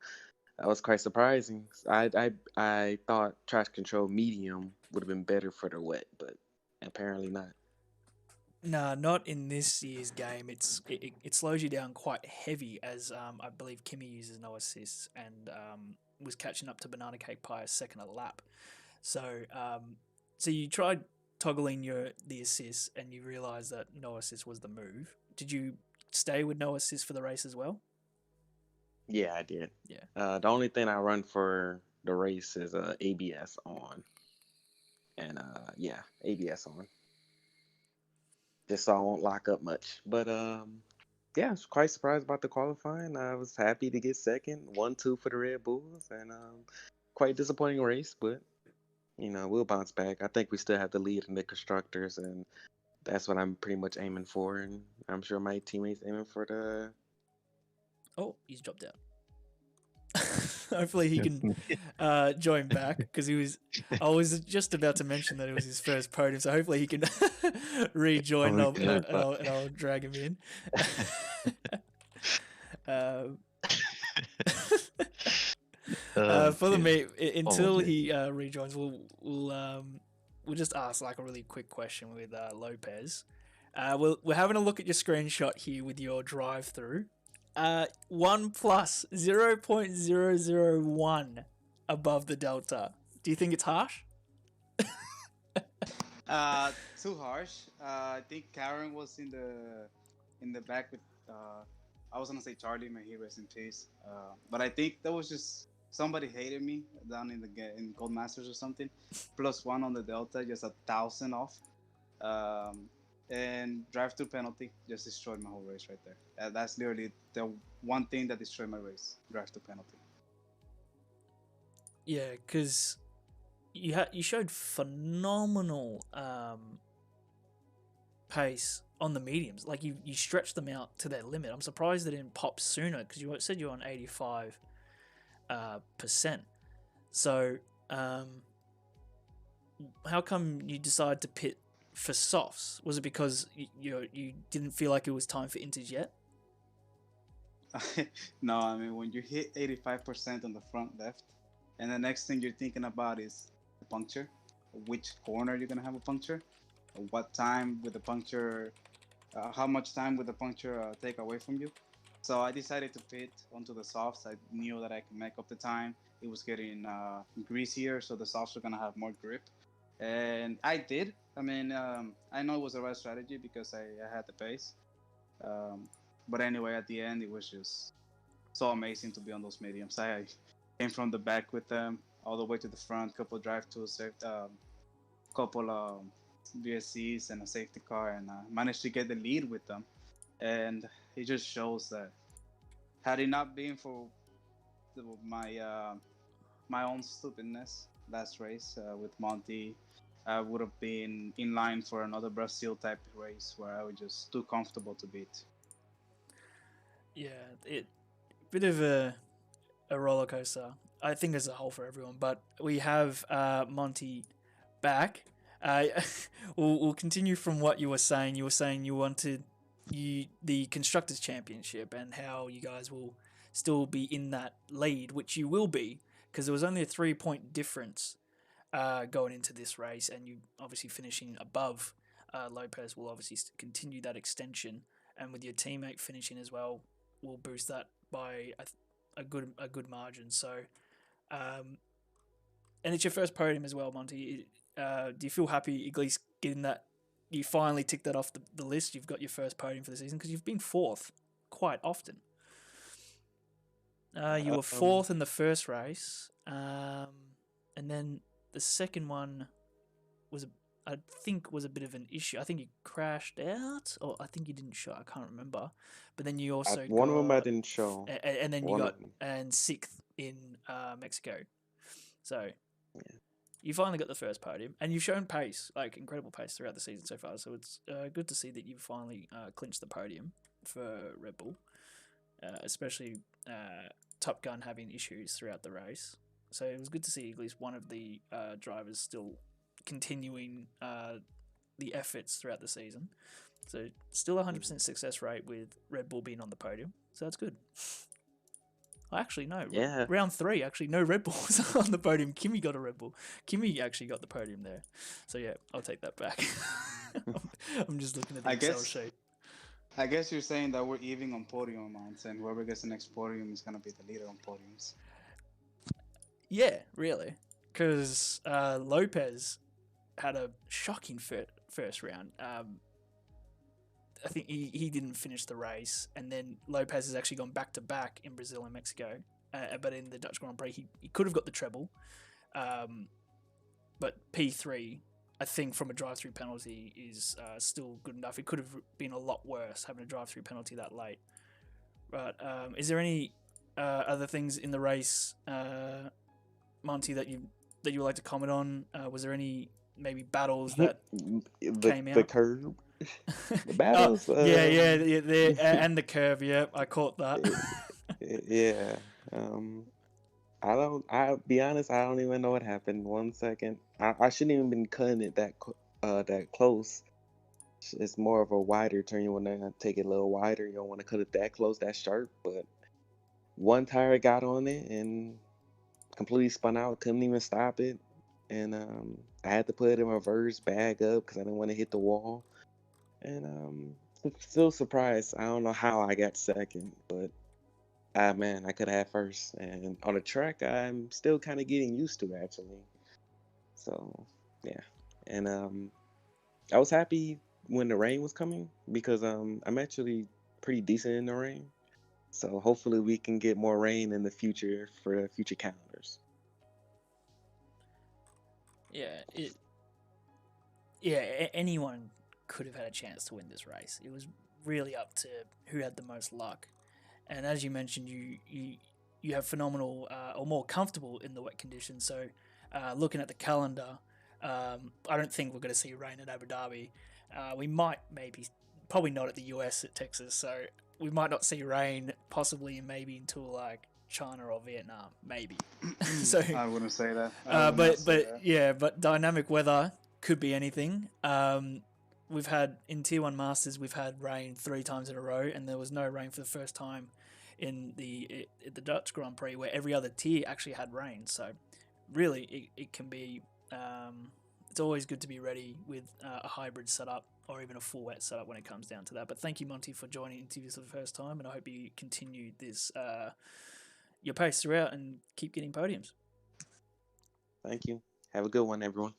that was quite surprising. I thought trash control medium would have been better for the wet, but apparently not. Nah, not in this year's game. It slows you down quite heavy, as I believe Kimmy uses no assists and was catching up to Banana Cake Pie a second a lap. So so you tried toggling the assists and you realised that no assist was the move. Did you stay with no assist for the race as well? Yeah, I did. Yeah. The only thing I run for the race is ABS on, and yeah, ABS on, just so I won't lock up much. But yeah, I was quite surprised about the qualifying. I was happy to get second, 1-2 for the Red Bulls, and quite disappointing race, but we'll bounce back. I think we still have the lead in the constructors, and that's what I'm pretty much aiming for, and I'm sure my teammates aiming for the. Oh, he's dropped out. Hopefully he can join back, because I was just about to mention that it was his first podium, so hopefully he can rejoin, and I'll drag him in. For the meet, until he rejoins, we'll just ask like a really quick question with Lopez. We're having a look at your screenshot here with your drive through. 1 plus 0.001 above the delta. Do you think it's harsh? Too harsh. I think Karen was in the back with. I was gonna say Charlie, may he rest in peace. But I think that was just somebody hated me down in Gold Masters or something. +1 on the delta, just 1,000 off. And drive-through penalty just destroyed my whole race right there. That's literally the one thing that destroyed my race. Drive-through penalty. Yeah, because you showed phenomenal pace on the mediums. Like you stretched them out to their limit. I'm surprised they didn't pop sooner, because you said you were on 85%. So how come you decided to pit for softs? Was it because you didn't feel like it was time for inters yet? No, I mean, when you hit 85% on the front left, and the next thing you're thinking about is the puncture, which corner you're gonna have a puncture, what time with the puncture, how much time would the puncture take away from you. So I decided to pit onto the softs. I knew that I could make up the time. It was getting greasier, so the softs were gonna have more grip, and I did. I mean, I know it was the right strategy because I had the pace. But anyway, at the end, it was just so amazing to be on those mediums. I came from the back with them all the way to the front, couple drive-tools, couple VSCs and a safety car, and managed to get the lead with them. And it just shows that had it not been for my own stupidness last race with Monty, I would have been in line for another Brazil type race where I was just too comfortable to beat. Yeah, bit of a roller coaster, I think, as a whole for everyone. But we have Monty back. We'll continue from what you were saying. You were saying you wanted the Constructors' Championship, and how you guys will still be in that lead, which you will be, because there was only a 3-point difference going into this race, and you obviously finishing above Lopez will obviously continue that extension, and with your teammate finishing as well, will boost that by a good margin. So, and it's your first podium as well, Monty. Do you feel happy at least getting that? You finally ticked that off the list. You've got your first podium for the season because you've been fourth quite often. You were fourth in the first race, and then the second one was I think was a bit of an issue. I think you crashed out, or I think you didn't show. I can't remember. But then you also One of them I got, didn't show. and then you One got of them. and sixth in Mexico. So Yeah. you finally got the first podium, and you've shown pace, like incredible pace throughout the season so far. So it's good to see that you've finally clinched the podium for Red Bull, especially Top Gun having issues throughout the race. So it was good to see at least one of the drivers still continuing the efforts throughout the season. So still 100% success rate with Red Bull being on the podium. So that's good. Actually, no. Yeah. Round 3, actually, no Red Bulls on the podium. Kimmy got a Red Bull. Kimmy actually got the podium there. So yeah, I'll take that back. I'm just looking at the Excel sheet. I guess you're saying that we're even on podium amounts, and whoever gets the next podium is going to be the leader on podiums. Yeah, really. Because Lopez had a shocking first round. I think he didn't finish the race, and then Lopez has actually gone back to back in Brazil and Mexico. But in the Dutch Grand Prix, he could have got the treble. But P3, I think from a drive-through penalty, is still good enough. It could have been a lot worse having a drive-through penalty that late. But is there any other things in the race, Monty, that you would like to comment on? Was there any maybe battles that came out? The curve. The battles. And the curve. Yeah, I caught that. Yeah. I'll be honest, I don't even know what happened. 1 second. I shouldn't even been cutting it that close. It's more of a wider turn. You want to take it a little wider. You don't want to cut it that close, that sharp. But one tire got on it and completely spun out. Couldn't even stop it. And I had to put it in reverse, bag up, because I didn't want to hit the wall. And still surprised. I don't know how I got second, but man, I could have first. And on the track, I'm still kind of getting used to actually. So yeah, and I was happy when the rain was coming because I'm actually pretty decent in the rain. So hopefully we can get more rain in the future for future calendars. Anyone could have had a chance to win this race. It was really up to who had the most luck. And as you mentioned, you have phenomenal or more comfortable in the wet conditions. So looking at the calendar, I don't think we're going to see rain at Abu Dhabi. We might probably not at the US at Texas. So we might not see rain possibly maybe until like China or Vietnam, maybe. So I wouldn't say that. But dynamic weather could be anything. We've had in Tier 1 Masters, we've had rain 3 times in a row, and there was no rain for the first time in the Dutch Grand Prix, where every other tier actually had rain. So really, it can be. It's always good to be ready with a hybrid setup or even a full wet setup when it comes down to that. But thank you, Monty, for joining interviews for the first time, and I hope you continue this your pace throughout and keep getting podiums. Thank you. Have a good one, everyone.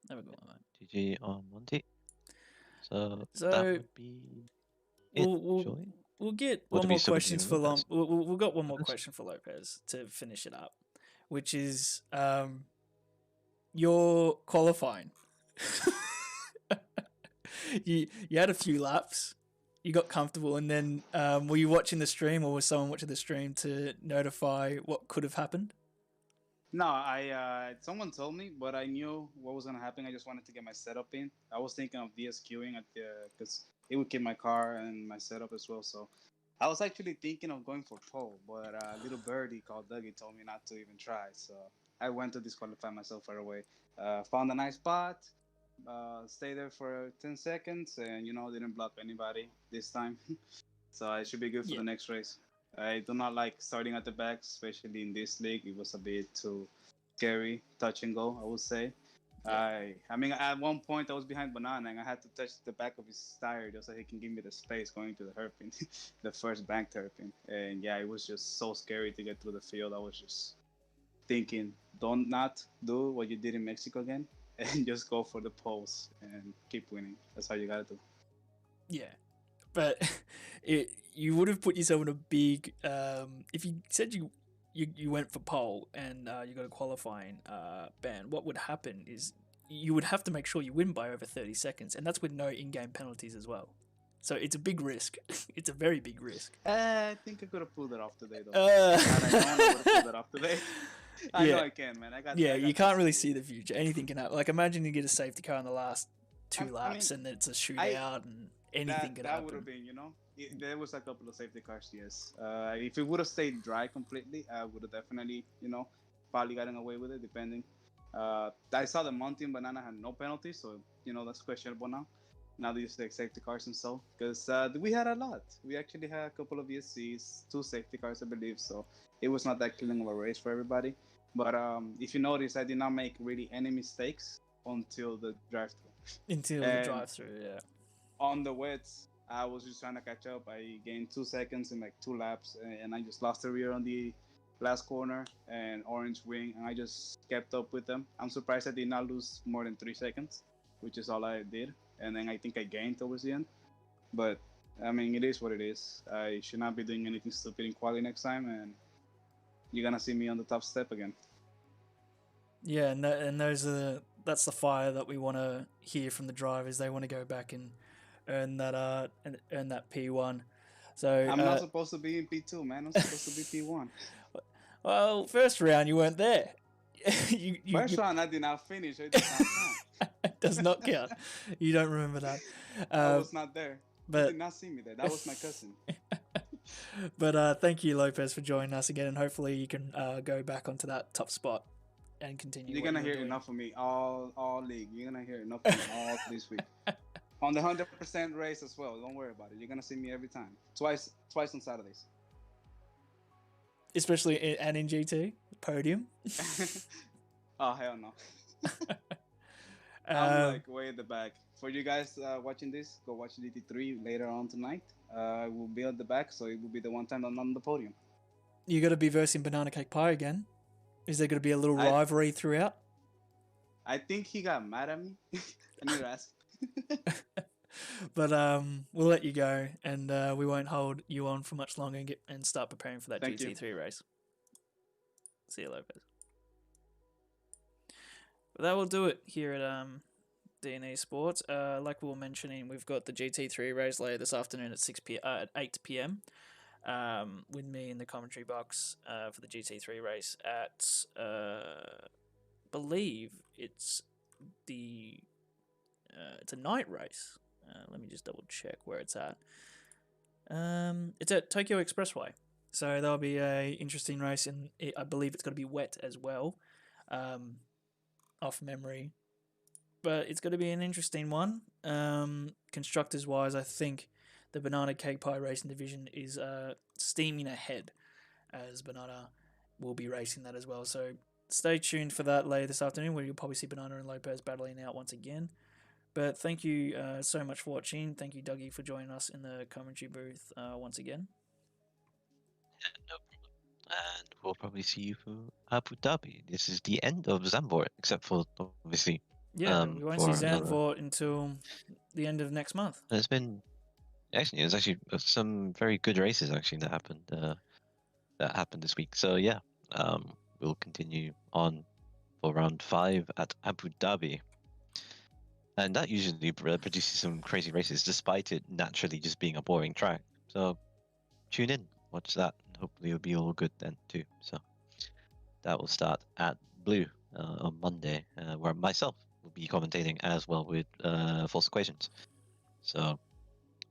Have a good one, mate. GG on Monty. So that So would be it. we'll get Or one do we more still questions continue for with We've got one more Lopez? question for Lopez to finish it up, which is your qualifying. you had a few laps, you got comfortable, and then were you watching the stream, or was someone watching the stream to notify what could have happened? No, someone told me, but I knew what was gonna happen. I just wanted to get my setup in. I was thinking of DSQing because it would keep my car and my setup as well. So I was actually thinking of going for pole, but little birdie called Dougie told me not to even try. So I went to disqualify myself right away. Found a nice spot, stayed there for 10 seconds, and didn't block anybody this time. So I should be good for the next race. I do not like starting at the back, especially in this league. It was a bit too scary, touch and go, I would say. I mean, at one point I was behind Banana and I had to touch the back of his tire just so he can give me the space going to the hairpin, the first banked hairpin. And yeah, it was just so scary to get through the field. I was just thinking, don't not do what you did in Mexico again, and just go for the poles and keep winning. That's how you gotta do. Yeah, but you would have put yourself in a big. If you said you went for pole and you got a qualifying ban, what would happen is you would have to make sure you win by over 30 seconds, and that's with no in-game penalties as well. So it's a big risk. It's a very big risk. I think I could have pulled it off today, though. Uh, Had I known, I would have pulled it off today. I know Yeah. I can, man. I got. yeah, I got you can't this. really see the future. Anything can happen. Like, imagine you get a safety car in the last two I laps mean, and it's a shootout and anything That, could that would have happen. been, there was a couple of safety cars, yes. If it would have stayed dry completely, I would have definitely, probably gotten away with it, depending. I saw the Mountain Banana had no penalties, so, that's questionable now. Now they use the safety cars and so, because we had a lot. We actually had a couple of ESCs, 2 safety cars, I believe, so it was not that killing of a race for everybody. But if you notice, I did not make really any mistakes until the drive-thru. Until the and- drive-through, yeah. On the wets, I was just trying to catch up. I gained 2 seconds in like 2 laps, and I just lost the rear on the last corner and orange wing, and I just kept up with them. I'm surprised I did not lose more than 3 seconds, which is all I did. And then I think I gained towards the end. But I mean, it is what it is. I should not be doing anything stupid in quali next time, and you're gonna see me on the top step again. Yeah, and that's the fire that we want to hear from the drivers. They want to go back and earn that P1. So I'm not supposed to be in P2, man. I'm supposed to be P1. well, first round you weren't there. you First round, I did not finish. It did not count. it does not count. You don't remember that. I was not there. but- You did not see me there. That was my cousin. But thank you, Lopez, for joining us again, and hopefully you can go back onto that top spot and continue. You're what gonna you're hear doing. enough of me all league. You're gonna hear enough of me all this week. On the 100% race as well. Don't worry about it. You're gonna see me every time. Twice on Saturdays. Especially in GT podium. Oh hell no. Um, I'm like way at the back. For you guys watching this, go watch DT3 later on tonight. We'll be at the back, so it will be the one time I'm on the podium. you got to be versing Banana Cake Pie again. Is there going to be a little I- rivalry throughout? I think he got mad at me. I need to ask. But we'll let you go, and we won't hold you on for much longer and start preparing for that Thank you. GT3 race. See you, Lopez. But that will do it here at DNEsports. Like we were mentioning, we've got the GT3 race later this afternoon at 8 p.m. With me in the commentary box for the GT3 race at believe it's a night race. Let me just double check where it's at. It's at Tokyo Expressway, so that'll be a interesting race, and I believe it's going to be wet as well, off memory. But it's going to be an interesting one. Constructors wise, I think the Banana Cake Pie Racing Division is steaming ahead, as Banana will be racing that as well. So stay tuned for that later this afternoon, where you'll probably see Banana and Lopez battling out once again. But thank you so much for watching. Thank you, Dougie, for joining us in the commentary booth once again. No problem. And we'll probably see you for Abu Dhabi. This is the end of Zambor, except for obviously. Yeah, we won't see for another- Zandvoort until the end of next month. There's actually some very good races actually that happened this week. So yeah, we'll continue on for round 5 at Abu Dhabi. And that usually produces some crazy races, despite it naturally just being a boring track. So tune in, watch that, and hopefully it'll be all good then too. So that will start at Blue on Monday, where myself will be commentating as well with False Equations. So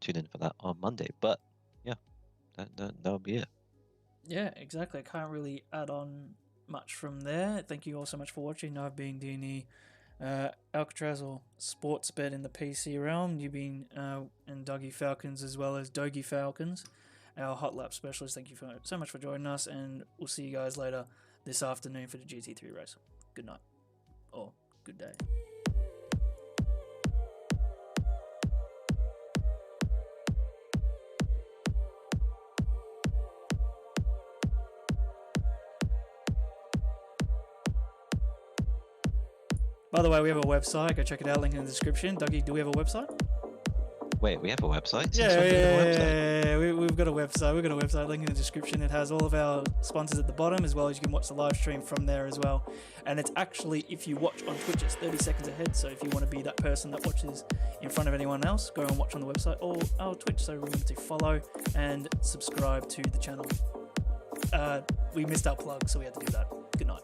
tune in for that on Monday. But yeah, that'll be it. Yeah, exactly. I can't really add on much from there. Thank you all so much for watching. I've been doing the Alcatraz or Sportsbet in the PC realm. You've been and Dougie Falcons as well as Dogie Falcons, our hot lap specialist. Thank you so much for joining us, and we'll see you guys later this afternoon for the GT3 race. Good night. Or Good day. By the way, we have a website. Go check it out. Link in the description. Dougie, do we have a website? Wait, we have a website? Yeah, Since when do we have a website? we've got a website. We've got a website. Link in the description. It has all of our sponsors at the bottom, as well as you can watch the live stream from there as well. And it's actually, if you watch on Twitch, it's 30 seconds ahead. So if you want to be that person that watches in front of anyone else, go and watch on the website or our Twitch. So remember to follow and subscribe to the channel. We missed our plug, so we had to do that. Good night.